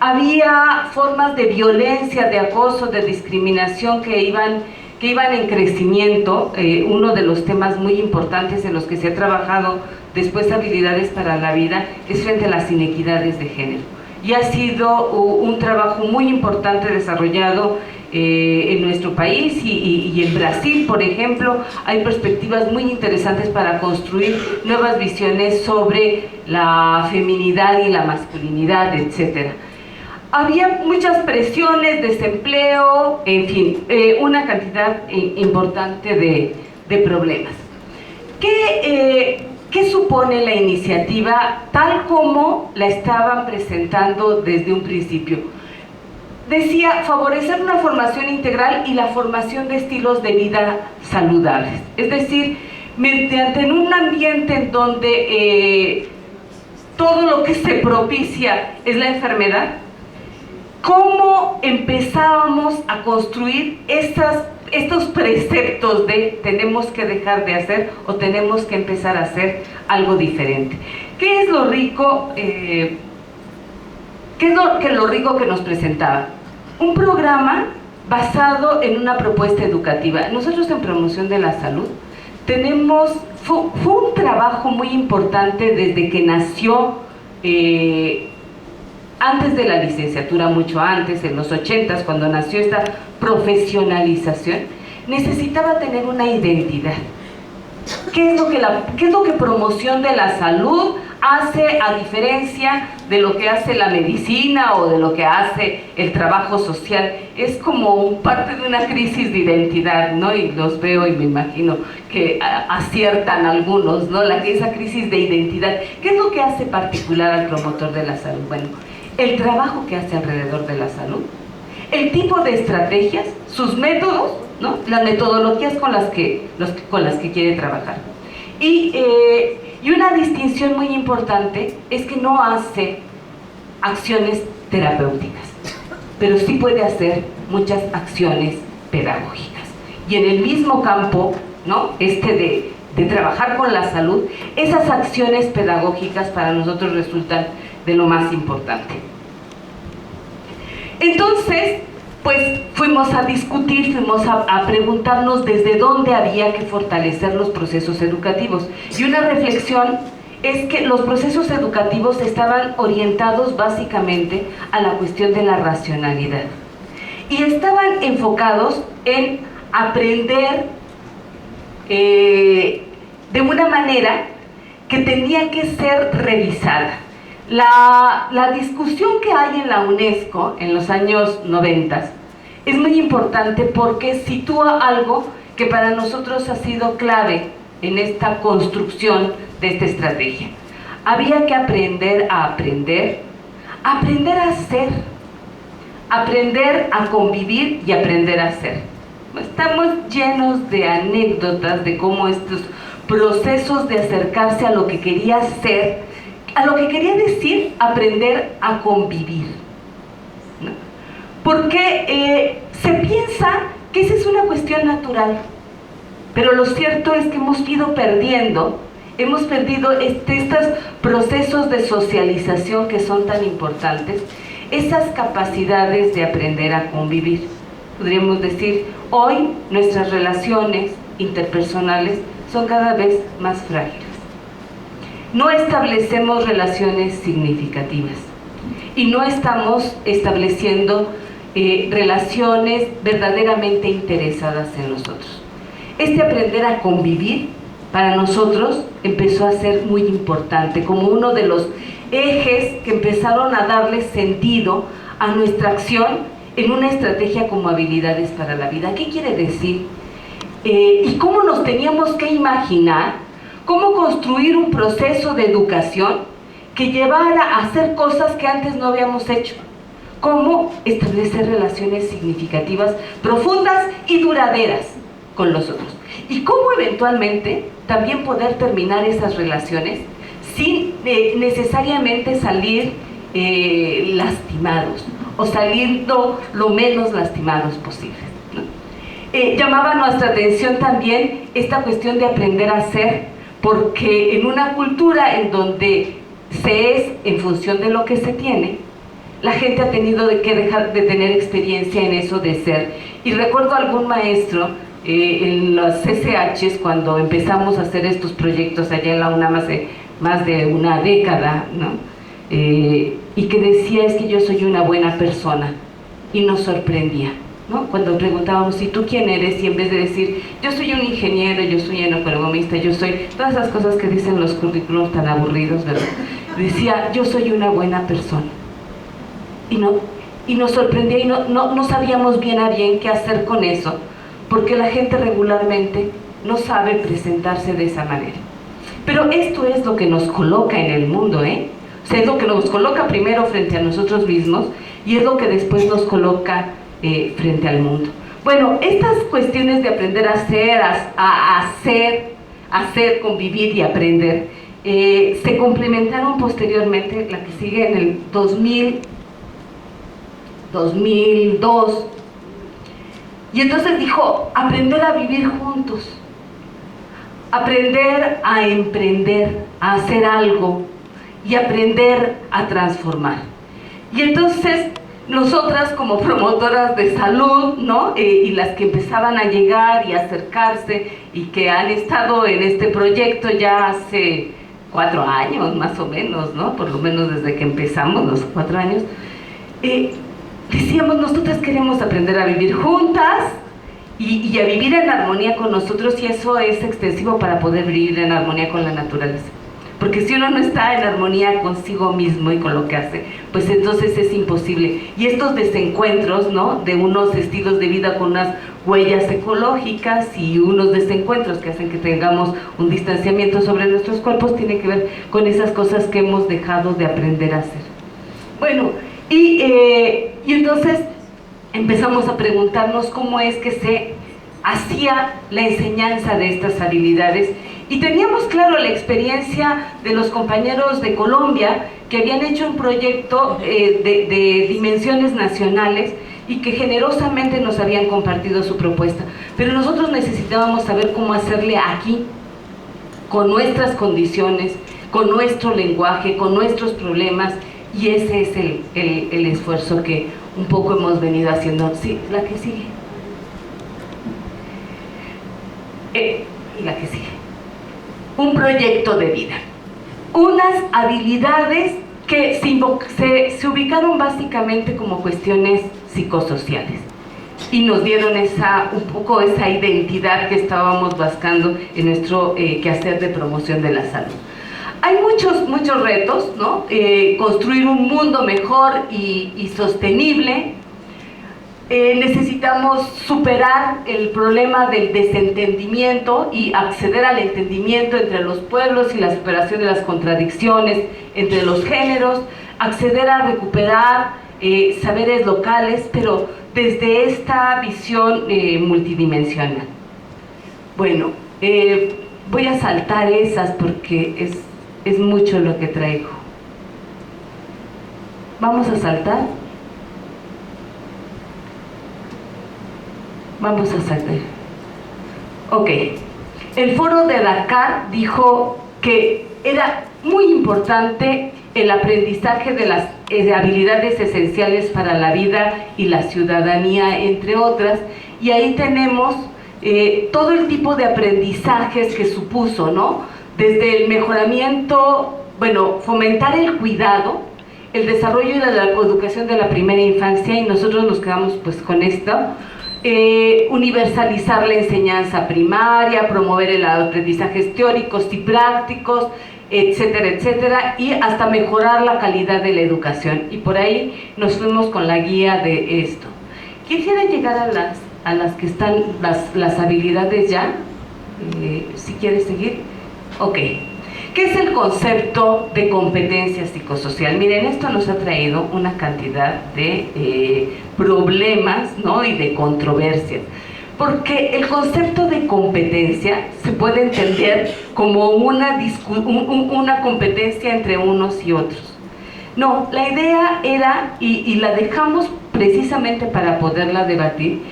Había formas de violencia, de acoso, de discriminación que iban en crecimiento. Uno de los temas muy importantes en los que se ha trabajado después habilidades para la vida es frente a las inequidades de género. Y ha sido un trabajo muy importante desarrollado en nuestro país y en Brasil, por ejemplo, hay perspectivas muy interesantes para construir nuevas visiones sobre la feminidad y la masculinidad, etcétera. Había muchas presiones, desempleo, en fin, una cantidad importante de problemas. ¿Qué supone la iniciativa tal como la estaban presentando desde un principio? Decía, favorecer una formación integral y la formación de estilos de vida saludables. Es decir, mediante en un ambiente en donde todo lo que se propicia es la enfermedad, ¿cómo empezábamos a construir estos preceptos de tenemos que dejar de hacer o tenemos que empezar a hacer algo diferente? ¿Qué es lo rico? ¿Qué es lo rico que nos presentaba? Un programa basado en una propuesta educativa. Nosotros en Promoción de la Salud fue un trabajo muy importante desde que nació, antes de la licenciatura, mucho antes, en los 80s, cuando nació esta profesionalización, necesitaba tener una identidad. ¿Qué es lo que Promoción de la Salud hace a diferencia de lo que hace la medicina o de lo que hace el trabajo social? Es como parte de una crisis de identidad, ¿no? Y los veo y me imagino que aciertan algunos, ¿no? Esa crisis de identidad. ¿Qué es lo que hace particular al promotor de la salud? Bueno, el trabajo que hace alrededor de la salud, el tipo de estrategias, sus métodos, ¿no? Las metodologías con las que quiere trabajar. Y una distinción muy importante es que no hace acciones terapéuticas, pero sí puede hacer muchas acciones pedagógicas. Y en el mismo campo, ¿no? de trabajar con la salud, esas acciones pedagógicas para nosotros resultan de lo más importante. Entonces, pues fuimos a discutir, fuimos a preguntarnos desde dónde había que fortalecer los procesos educativos. Y una reflexión es que los procesos educativos estaban orientados básicamente a la cuestión de la racionalidad. Y estaban enfocados en aprender de una manera que tenía que ser revisada. La discusión que hay en la UNESCO en los años 90 es muy importante porque sitúa algo que para nosotros ha sido clave en esta construcción de esta estrategia. Había que aprender a ser, aprender a convivir y aprender a ser. Estamos llenos de anécdotas de cómo estos procesos de acercarse a lo que quería ser, a lo que quería decir aprender a convivir, ¿no? Porque se piensa que esa es una cuestión natural, pero lo cierto es que hemos perdido estos procesos de socialización que son tan importantes, esas capacidades de aprender a convivir. Podríamos decir, hoy nuestras relaciones interpersonales son cada vez más frágiles. No establecemos relaciones significativas y no estamos estableciendo relaciones verdaderamente interesadas en nosotros. Este aprender a convivir para nosotros empezó a ser muy importante, como uno de los ejes que empezaron a darle sentido a nuestra acción en una estrategia como habilidades para la vida. ¿Qué quiere decir? ¿Y cómo nos teníamos que imaginar? ¿Cómo construir un proceso de educación que llevara a hacer cosas que antes no habíamos hecho? cómo establecer relaciones significativas, profundas y duraderas con los otros. Y cómo eventualmente también poder terminar esas relaciones sin necesariamente salir lastimados o saliendo lo menos lastimados posible, ¿no? Llamaba nuestra atención también esta cuestión de aprender a ser, porque en una cultura en donde se es en función de lo que se tiene, la gente ha tenido que dejar de tener experiencia en eso de ser. Y recuerdo algún maestro en los CCHs, cuando empezamos a hacer estos proyectos allá en la UNAM hace más de una década, ¿no? Y que decía, es que yo soy una buena persona, y nos sorprendía, ¿no? Cuando preguntábamos, ¿y tú quién eres? Y en vez de decir, yo soy un ingeniero, yo soy un economista, yo soy... todas esas cosas que dicen los currículos tan aburridos, ¿verdad? Decía, yo soy una buena persona. Y nos sorprendía y no sabíamos bien a bien qué hacer con eso, porque la gente regularmente no sabe presentarse de esa manera. Pero esto es lo que nos coloca en el mundo, ¿eh? O sea, es lo que nos coloca primero frente a nosotros mismos y es lo que después nos coloca frente al mundo. Bueno, estas cuestiones de aprender a hacer, convivir y aprender se complementaron posteriormente, la que sigue en el 2002, y entonces dijo, aprender a vivir juntos, aprender a emprender, a hacer algo y aprender a transformar. Y entonces nosotras como promotoras de salud, ¿no? Y las que empezaban a llegar y acercarse y que han estado en este proyecto ya hace 4 años más o menos, ¿no? Por lo menos desde que empezamos, los 4 años, decíamos, nosotras queremos aprender a vivir juntas y a vivir en armonía con nosotros, y eso es extensivo para poder vivir en armonía con la naturaleza. Porque si uno no está en armonía consigo mismo y con lo que hace, pues entonces es imposible. Y estos desencuentros, ¿no? De unos estilos de vida con unas huellas ecológicas y unos desencuentros que hacen que tengamos un distanciamiento sobre nuestros cuerpos, tiene que ver con esas cosas que hemos dejado de aprender a hacer. Bueno, y entonces empezamos a preguntarnos cómo es que se hacía la enseñanza de estas habilidades. Y teníamos claro la experiencia de los compañeros de Colombia, que habían hecho un proyecto de dimensiones nacionales y que generosamente nos habían compartido su propuesta. Pero nosotros necesitábamos saber cómo hacerle aquí, con nuestras condiciones, con nuestro lenguaje, con nuestros problemas, y ese es el esfuerzo que un poco hemos venido haciendo. Sí, la que sigue. La que sigue. Un proyecto de vida, unas habilidades que se ubicaron básicamente como cuestiones psicosociales y nos dieron un poco esa identidad que estábamos buscando en nuestro quehacer de promoción de la salud. Hay muchos retos, ¿no? Construir un mundo mejor y sostenible. Necesitamos superar el problema del desentendimiento y acceder al entendimiento entre los pueblos y la superación de las contradicciones entre los géneros, acceder a recuperar saberes locales, pero desde esta visión multidimensional. Bueno, voy a saltar esas porque es mucho lo que traigo. Vamos a saltar. Vamos a saltar. Ok. El foro de Dakar dijo que era muy importante el aprendizaje de las habilidades esenciales para la vida y la ciudadanía, entre otras, y ahí tenemos todo el tipo de aprendizajes que supuso, ¿no? Desde el mejoramiento, bueno, fomentar el cuidado, el desarrollo y la educación de la primera infancia, y nosotros nos quedamos pues con esto. Universalizar la enseñanza primaria, promover los aprendizajes teóricos y prácticos, etcétera, etcétera, y hasta mejorar la calidad de la educación. Y por ahí nos fuimos con la guía de esto. Quisiera llegar a las que están las habilidades ya, si quieres seguir. Ok. ¿Qué es el concepto de competencia psicosocial? Miren, esto nos ha traído una cantidad de problemas, ¿no? Y de controversias. Porque el concepto de competencia se puede entender como una competencia entre unos y otros. No, la idea era, y la dejamos precisamente para poderla debatir,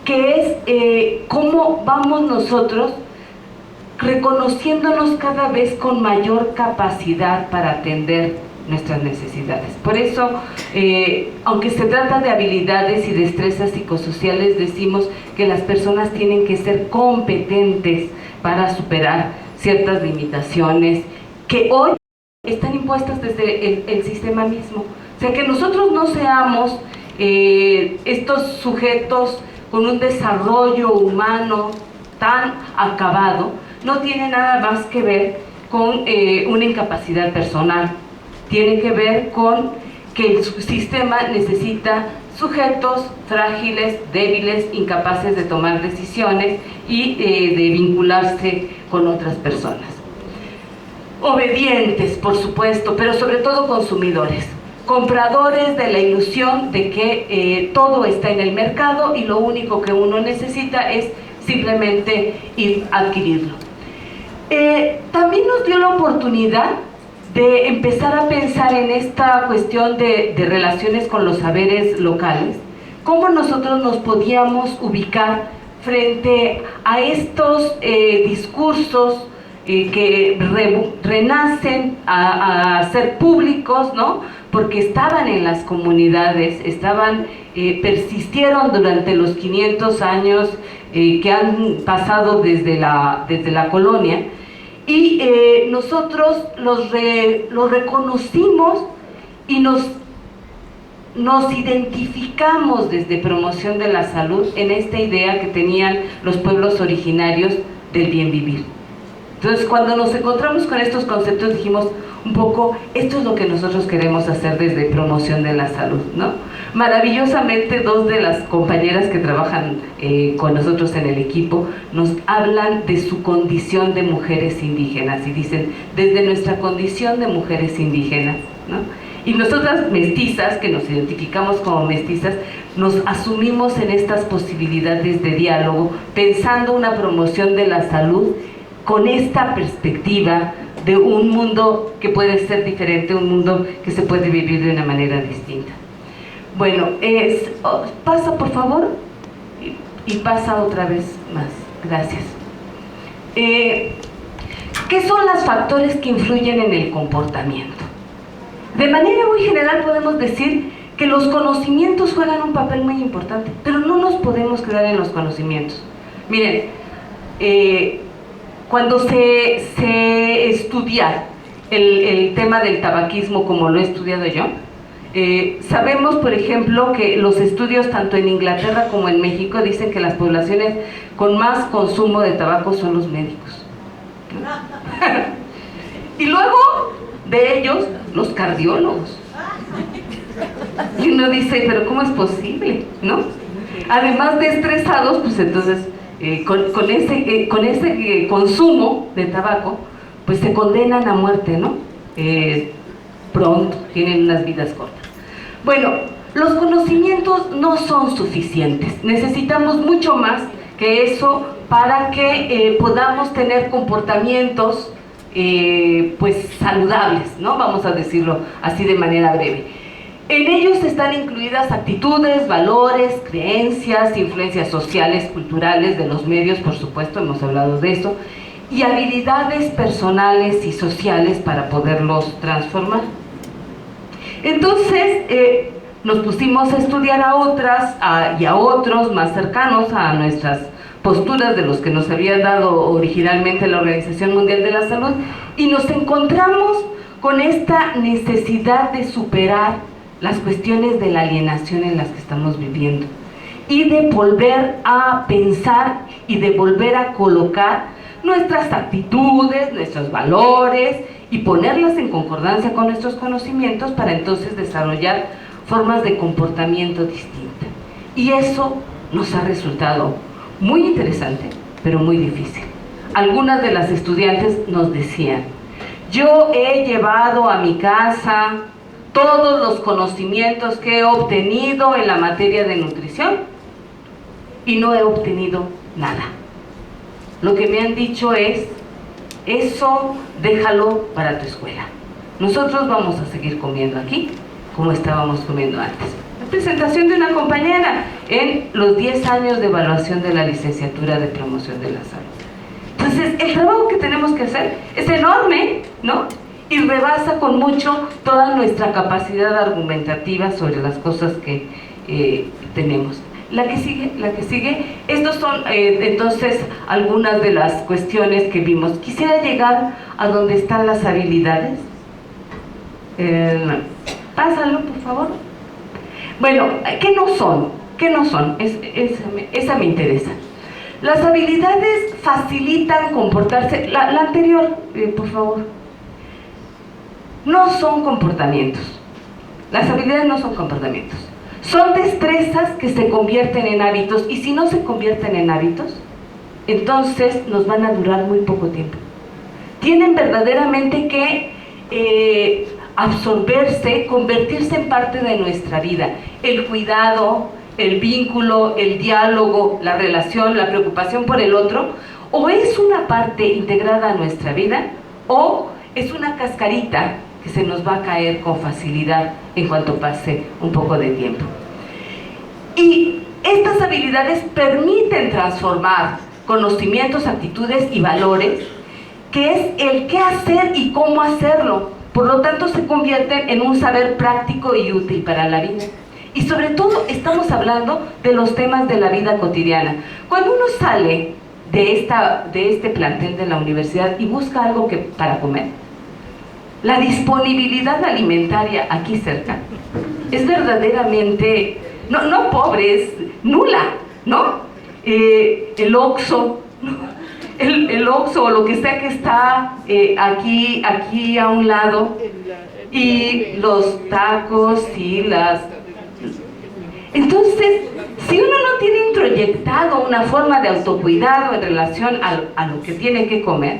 que es cómo vamos nosotros reconociéndonos cada vez con mayor capacidad para atender nuestras necesidades. Por eso, aunque se trata de habilidades y destrezas psicosociales, decimos que las personas tienen que ser competentes para superar ciertas limitaciones que hoy están impuestas desde el sistema mismo. O sea, que nosotros no seamos estos sujetos con un desarrollo humano tan acabado, no tiene nada más que ver con una incapacidad personal. Tiene que ver con que el sistema necesita sujetos frágiles, débiles, incapaces de tomar decisiones y de vincularse con otras personas. Obedientes, por supuesto, pero sobre todo consumidores. Compradores de la ilusión de que todo está en el mercado y lo único que uno necesita es simplemente ir a adquirirlo. También nos dio la oportunidad de empezar a pensar en esta cuestión de relaciones con los saberes locales, cómo nosotros nos podíamos ubicar frente a estos discursos que renacen a ser públicos, ¿no? Porque estaban en las comunidades, persistieron durante los 500 años que han pasado desde la colonia, y nosotros los reconocimos y nos identificamos desde Promoción de la Salud en esta idea que tenían los pueblos originarios del bien vivir. Entonces, cuando nos encontramos con estos conceptos, dijimos un poco, esto es lo que nosotros queremos hacer desde Promoción de la Salud, ¿no? Maravillosamente, dos de las compañeras que trabajan con nosotros en el equipo nos hablan de su condición de mujeres indígenas y dicen, desde nuestra condición de mujeres indígenas, ¿no? Y nosotras mestizas, que nos identificamos como mestizas, nos asumimos en estas posibilidades de diálogo, pensando una promoción de la salud con esta perspectiva de un mundo que puede ser diferente, un mundo que se puede vivir de una manera distinta. Bueno, pasa por favor, y pasa otra vez más, gracias. ¿Qué son los factores que influyen en el comportamiento? De manera muy general podemos decir que los conocimientos juegan un papel muy importante, pero no nos podemos quedar en los conocimientos. Miren, cuando se estudia el tema del tabaquismo como lo he estudiado yo, sabemos, por ejemplo, que los estudios tanto en Inglaterra como en México dicen que las poblaciones con más consumo de tabaco son los médicos. Y luego de ellos, los cardiólogos. Y uno dice, pero ¿cómo es posible? ¿No? Además de estresados, pues entonces con ese consumo de tabaco, pues se condenan a muerte, ¿no? Pronto, tienen unas vidas cortas. Bueno, los conocimientos no son suficientes, necesitamos mucho más que eso para que podamos tener comportamientos pues saludables, ¿no? Vamos a decirlo así de manera breve. En ellos están incluidas actitudes, valores, creencias, influencias sociales, culturales, de los medios, por supuesto, hemos hablado de eso, y habilidades personales y sociales para poderlos transformar. Entonces, nos pusimos a estudiar a otras y a otros más cercanos a nuestras posturas de los que nos había dado originalmente la Organización Mundial de la Salud, y nos encontramos con esta necesidad de superar las cuestiones de la alienación en las que estamos viviendo y de volver a pensar y de volver a colocar nuestras actitudes, nuestros valores y ponerlas en concordancia con nuestros conocimientos para entonces desarrollar formas de comportamiento distintas. Y eso nos ha resultado muy interesante, pero muy difícil. Algunas de las estudiantes nos decían, Yo he llevado a mi casa todos los conocimientos que he obtenido en la materia de nutrición y no he obtenido nada. Lo que me han dicho es, eso déjalo para tu escuela. Nosotros vamos a seguir comiendo aquí como estábamos comiendo antes. La presentación de una compañera en los 10 años de evaluación de la licenciatura de promoción de la salud. Entonces, el trabajo que tenemos que hacer es enorme, ¿no? Y rebasa con mucho toda nuestra capacidad argumentativa sobre las cosas que tenemos. La que sigue, estos son entonces algunas de las cuestiones que vimos. Quisiera llegar a donde están las habilidades. Pásalo, por favor. Bueno, ¿qué no son? ¿Qué no son? Esa me interesa. Las habilidades facilitan comportarse. La anterior, por favor. No son comportamientos. Las habilidades no son comportamientos. Son destrezas que se convierten en hábitos, y si no se convierten en hábitos, entonces nos van a durar muy poco tiempo. Tienen verdaderamente que absorberse, convertirse en parte de nuestra vida. El cuidado, el vínculo, el diálogo, la relación, la preocupación por el otro, o es una parte integrada a nuestra vida, o es una cascarita que se nos va a caer con facilidad en cuanto pase un poco de tiempo. Y estas habilidades permiten transformar conocimientos, actitudes y valores, que es el qué hacer y cómo hacerlo. Por lo tanto, se convierten en un saber práctico y útil para la vida. Y sobre todo, estamos hablando de los temas de la vida cotidiana. Cuando uno sale de este plantel de la universidad y busca algo para comer, la disponibilidad alimentaria aquí cerca es verdaderamente, no pobre, es nula, ¿no? El Oxxo, ¿no? El Oxxo o lo que sea que está aquí a un lado, y los tacos y las... Entonces, si uno no tiene introyectado una forma de autocuidado en relación a lo que tiene que comer,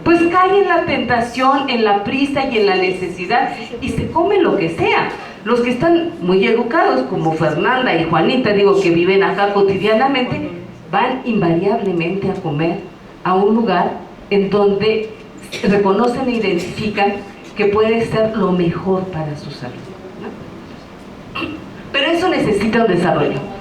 pues cae en la tentación, en la prisa y en la necesidad, y se come lo que sea. Los que están muy educados, como Fernanda y Juanita, digo, que viven acá cotidianamente, van invariablemente a comer a un lugar en donde reconocen e identifican que puede ser lo mejor para su salud, ¿no? Pero eso necesita un desarrollo.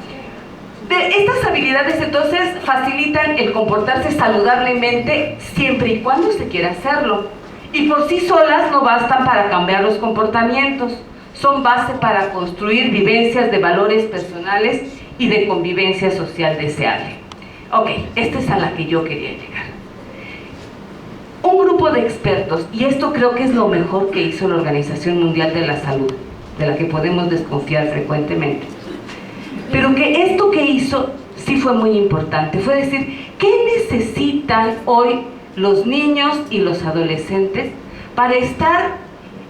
Estas habilidades entonces facilitan el comportarse saludablemente siempre y cuando se quiera hacerlo, y por sí solas no bastan para cambiar los comportamientos, son base para construir vivencias de valores personales y de convivencia social deseable. Ok, esta es a la que yo quería llegar. Un grupo de expertos, y esto creo que es lo mejor que hizo la Organización Mundial de la Salud, de la que podemos desconfiar frecuentemente, pero que esto que hizo sí fue muy importante. Fue decir, ¿qué necesitan hoy los niños y los adolescentes para estar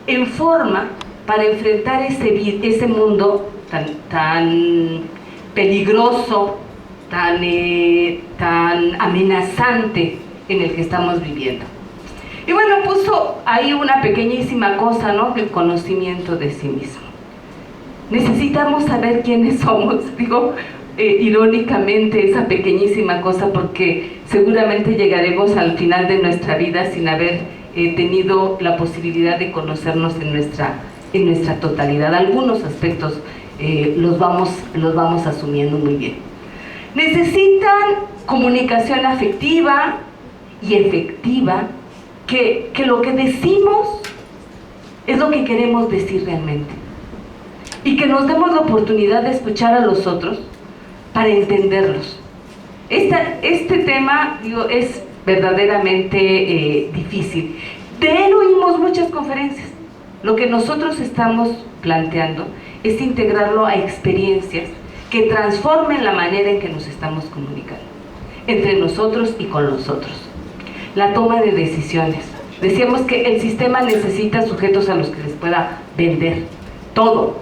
en forma para enfrentar ese mundo tan peligroso, tan amenazante en el que estamos viviendo? Y bueno, puso ahí una pequeñísima cosa, ¿no? El conocimiento de sí mismo. Necesitamos saber quiénes somos, digo irónicamente esa pequeñísima cosa, porque seguramente llegaremos al final de nuestra vida sin haber tenido la posibilidad de conocernos en nuestra totalidad. Algunos aspectos los vamos asumiendo muy bien. Necesitan comunicación afectiva y efectiva, que lo que decimos es lo que queremos decir realmente, y que nos demos la oportunidad de escuchar a los otros para entenderlos. Este tema, digo, es verdaderamente difícil. De él oímos muchas conferencias. Lo que nosotros estamos planteando es integrarlo a experiencias que transformen la manera en que nos estamos comunicando entre nosotros y con los otros. La toma de decisiones. Decíamos que el sistema necesita sujetos a los que les pueda vender todo.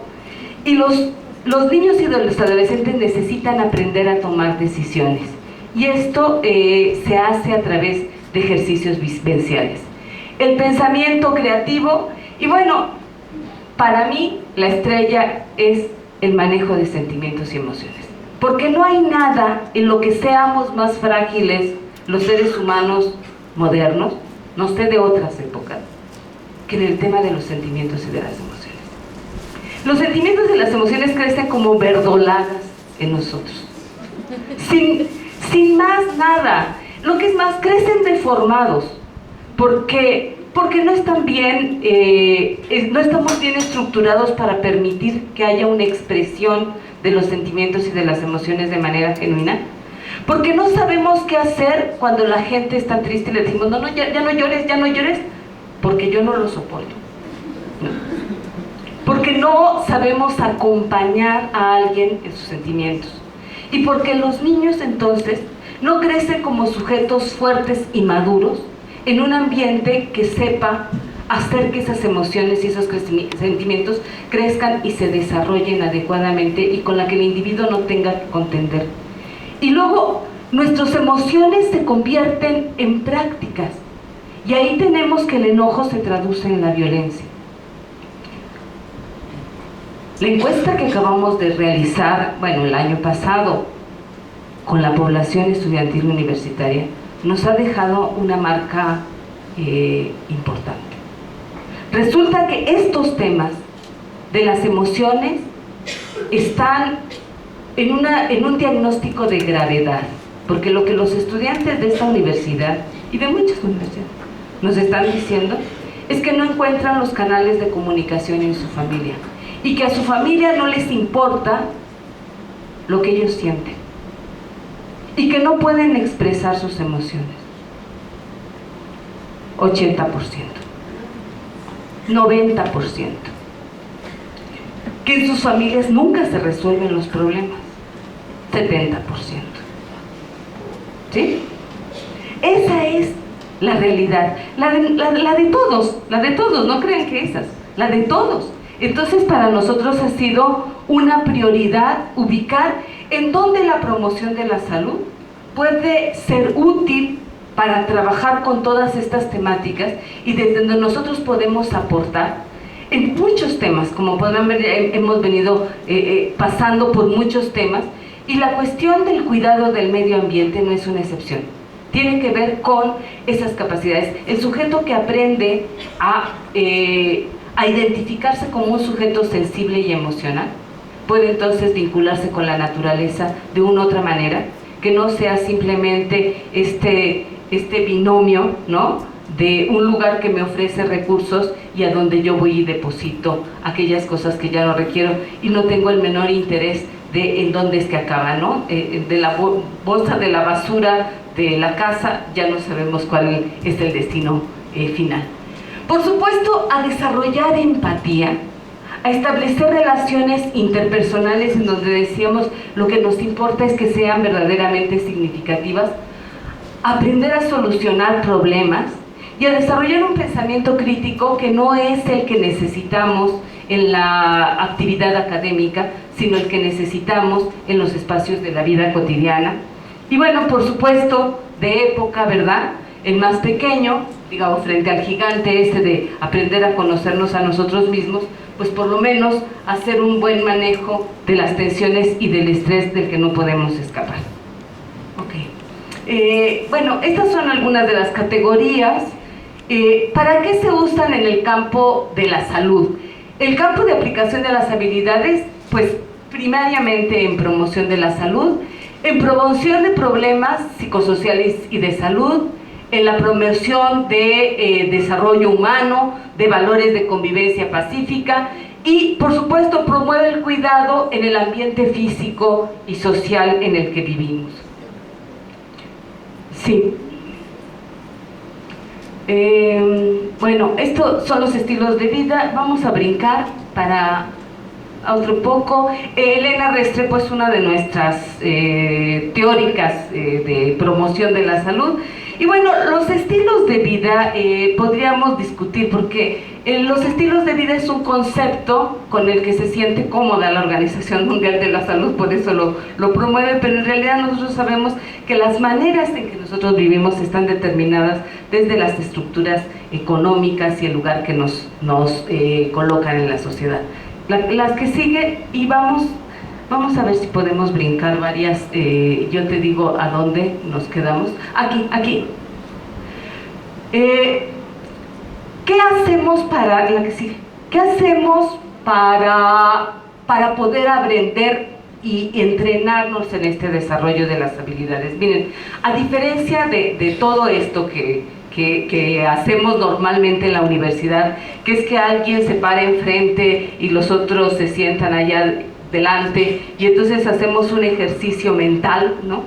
Y los niños y los adolescentes necesitan aprender a tomar decisiones. Y esto se hace a través de ejercicios vivenciales. el pensamiento creativo y bueno, para mí la estrella es el manejo de sentimientos y emociones. Porque no hay nada en lo que seamos más frágiles los seres humanos modernos, no sé de otras épocas, que en el tema de los sentimientos y de las emociones. Los sentimientos y las emociones crecen como verdolagas en nosotros, sin más nada. Lo que es más, crecen deformados, porque no están bien, no estamos bien estructurados para permitir que haya una expresión de los sentimientos y de las emociones de manera genuina, porque no sabemos qué hacer cuando la gente está triste y le decimos, no, ya no llores, porque yo no lo soporto. No. Porque no sabemos acompañar a alguien en sus sentimientos. Y porque los niños entonces no crecen como sujetos fuertes y maduros en un ambiente que sepa hacer que esas emociones y esos sentimientos crezcan y se desarrollen adecuadamente y con la que el individuo no tenga que contender. Y luego nuestras emociones se convierten en prácticas y ahí tenemos que el enojo se traduce en la violencia. La encuesta que acabamos de realizar, bueno, el año pasado, con la población estudiantil universitaria, nos ha dejado una marca importante. Resulta que estos temas de las emociones están en un diagnóstico de gravedad, porque lo que los estudiantes de esta universidad y de muchas universidades nos están diciendo es que no encuentran los canales de comunicación en su familia y que a su familia no les importa lo que ellos sienten y que no pueden expresar sus emociones. 80%, 90%, que en sus familias nunca se resuelven los problemas, 70%. ¿Sí? Esa es la realidad, la de todos, no crean que esas, la de todos. Entonces para nosotros ha sido una prioridad ubicar en dónde la promoción de la salud puede ser útil para trabajar con todas estas temáticas y desde donde nosotros podemos aportar en muchos temas, como podrán ver, hemos venido pasando por muchos temas y la cuestión del cuidado del medio ambiente no es una excepción. Tiene que ver con esas capacidades. El sujeto que aprende a identificarse como un sujeto sensible y emocional puede entonces vincularse con la naturaleza de una otra manera, que no sea simplemente este binomio, ¿no?, de un lugar que me ofrece recursos y a donde yo voy y deposito aquellas cosas que ya no requiero y no tengo el menor interés de en dónde es que acaba, ¿no? De la bolsa de la basura de la casa ya no sabemos cuál es el destino final. Por supuesto, a desarrollar empatía, a establecer relaciones interpersonales en donde decíamos lo que nos importa es que sean verdaderamente significativas, aprender a solucionar problemas y a desarrollar un pensamiento crítico que no es el que necesitamos en la actividad académica, sino el que necesitamos en los espacios de la vida cotidiana. Y bueno, por supuesto, de época, ¿verdad? El más pequeño, digamos, frente al gigante de aprender a conocernos a nosotros mismos, pues por lo menos hacer un buen manejo de las tensiones y del estrés del que no podemos escapar. Bueno, estas son algunas de las categorías. ¿Para qué se usan en el campo de la salud? El campo de aplicación de las habilidades, pues primariamente en promoción de la salud, en promoción de problemas psicosociales y de salud, en la promoción de desarrollo humano, de valores de convivencia pacífica y, por supuesto, promueve el cuidado en el ambiente físico y social en el que vivimos. Sí. Bueno, estos son los estilos de vida. Vamos a brincar para otro poco. Elena Restrepo es una de nuestras teóricas de promoción de la salud Y bueno, los estilos de vida podríamos discutir, porque los estilos de vida es un concepto con el que se siente cómoda la Organización Mundial de la Salud, por eso lo promueve, pero en realidad nosotros sabemos que las maneras en que nosotros vivimos están determinadas desde las estructuras económicas y el lugar que nos colocan en la sociedad. Las que siguen, y vamos a ver si podemos brincar varias, yo te digo a dónde nos quedamos. Aquí. ¿Qué hacemos para la que sigue? ¿Qué hacemos para poder aprender y entrenarnos en este desarrollo de las habilidades? Miren, a diferencia de todo esto que hacemos normalmente en la universidad, que es que alguien se para enfrente y los otros se sientan allá delante y entonces hacemos un ejercicio mental, ¿no?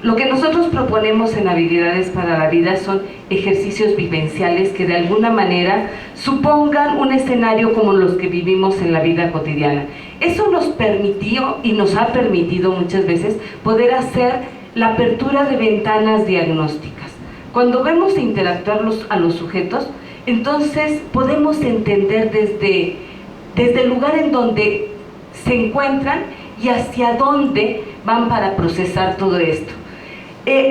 Lo que nosotros proponemos en Habilidades para la Vida son ejercicios vivenciales que de alguna manera supongan un escenario como los que vivimos en la vida cotidiana. Eso nos permitió y nos ha permitido muchas veces poder hacer la apertura de ventanas diagnósticas. Cuando vemos interactuar a los sujetos, entonces podemos entender desde el lugar en donde se encuentran y hacia dónde van para procesar todo esto.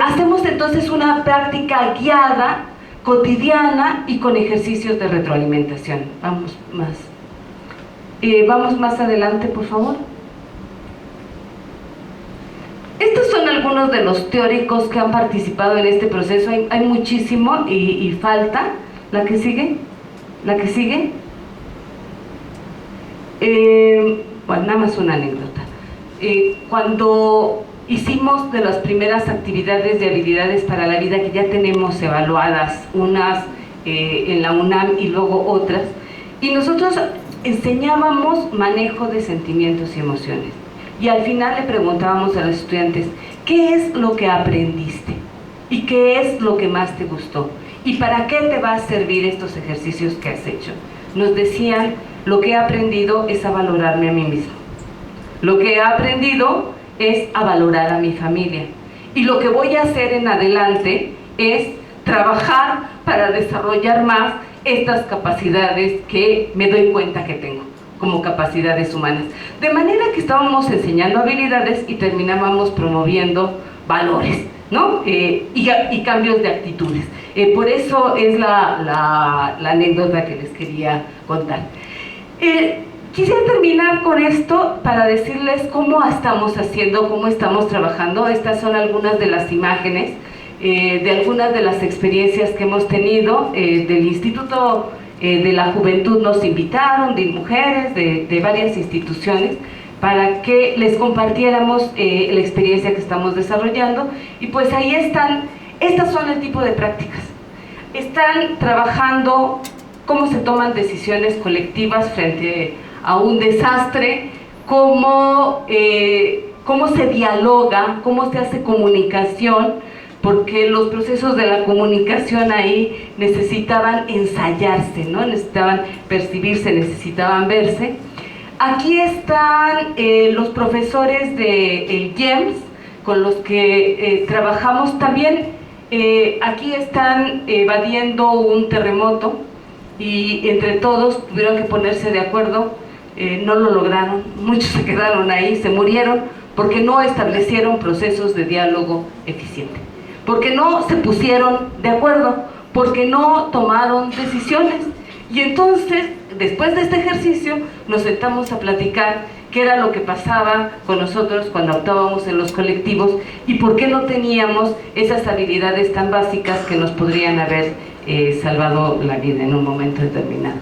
Hacemos entonces una práctica guiada, cotidiana y con ejercicios de retroalimentación. Vamos más adelante, por favor. Estos son algunos de los teóricos que han participado en este proceso. Hay muchísimo y falta. ¿La que sigue? Bueno, nada más una anécdota. Cuando hicimos de las primeras actividades de Habilidades para la Vida, que ya tenemos evaluadas, unas en la UNAM y luego otras, y nosotros enseñábamos manejo de sentimientos y emociones. Y al final le preguntábamos a los estudiantes, ¿qué es lo que aprendiste? ¿Y qué es lo que más te gustó? ¿Y para qué te va a servir estos ejercicios que has hecho? Nos decían, lo que he aprendido es a valorarme a mí mismo. Lo que he aprendido es a valorar a mi familia. Y lo que voy a hacer en adelante es trabajar para desarrollar más estas capacidades que me doy cuenta que tengo como capacidades humanas. De manera que estábamos enseñando habilidades y terminábamos promoviendo valores, ¿no? Y cambios de actitudes. Por eso es la anécdota que les quería contar. Quisiera terminar con esto para decirles cómo estamos haciendo, cómo estamos trabajando. Estas son algunas de las imágenes de algunas de las experiencias que hemos tenido. Del Instituto de la Juventud nos invitaron, de mujeres, de varias instituciones, para que les compartiéramos la experiencia que estamos desarrollando. Y pues ahí están, estas son el tipo de prácticas. Están trabajando cómo se toman decisiones colectivas frente a un desastre, cómo se dialoga, cómo se hace comunicación, porque los procesos de la comunicación ahí necesitaban ensayarse, ¿no? Necesitaban percibirse, necesitaban verse. Aquí están los profesores del GEMS, con los que trabajamos también. Aquí están evadiendo un terremoto y entre todos tuvieron que ponerse de acuerdo. No lo lograron, muchos se quedaron ahí, se murieron porque no establecieron procesos de diálogo eficiente, porque no se pusieron de acuerdo, porque no tomaron decisiones. Y entonces, después de este ejercicio, nos sentamos a platicar qué era lo que pasaba con nosotros cuando actuábamos en los colectivos y por qué no teníamos esas habilidades tan básicas que nos podrían haber salvado la vida en un momento determinado.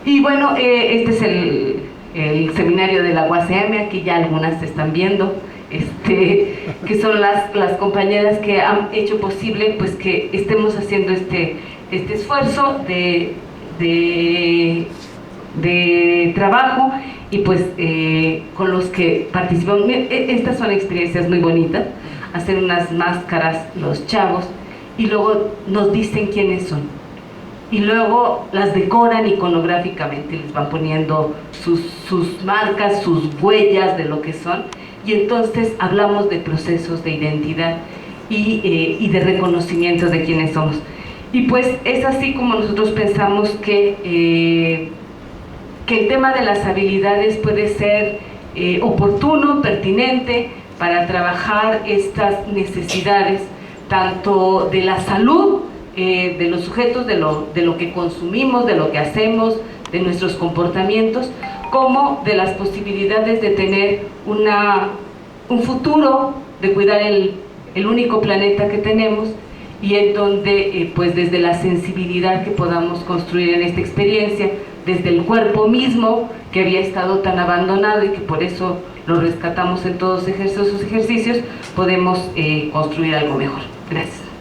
Y bueno, este es el seminario de la UACM. Aquí ya algunas se están viendo, que son las compañeras que han hecho posible pues que estemos haciendo este esfuerzo de trabajo, y pues con los que participamos. Estas son experiencias muy bonitas, hacer unas máscaras los chavos y luego nos dicen quiénes son. Y luego las decoran iconográficamente, les van poniendo sus marcas, sus huellas de lo que son, y entonces hablamos de procesos de identidad. y de reconocimiento de quiénes somos. Y pues es así como nosotros pensamos que el tema de las habilidades puede ser oportuno, pertinente para trabajar estas necesidades, tanto de la salud de los sujetos, de lo que consumimos, de lo que hacemos, de nuestros comportamientos, como de las posibilidades de tener un futuro, de cuidar el único planeta que tenemos, y en donde pues desde la sensibilidad que podamos construir en esta experiencia, desde el cuerpo mismo que había estado tan abandonado y que por eso lo rescatamos en todos esos ejercicios, podemos construir algo mejor. Gracias.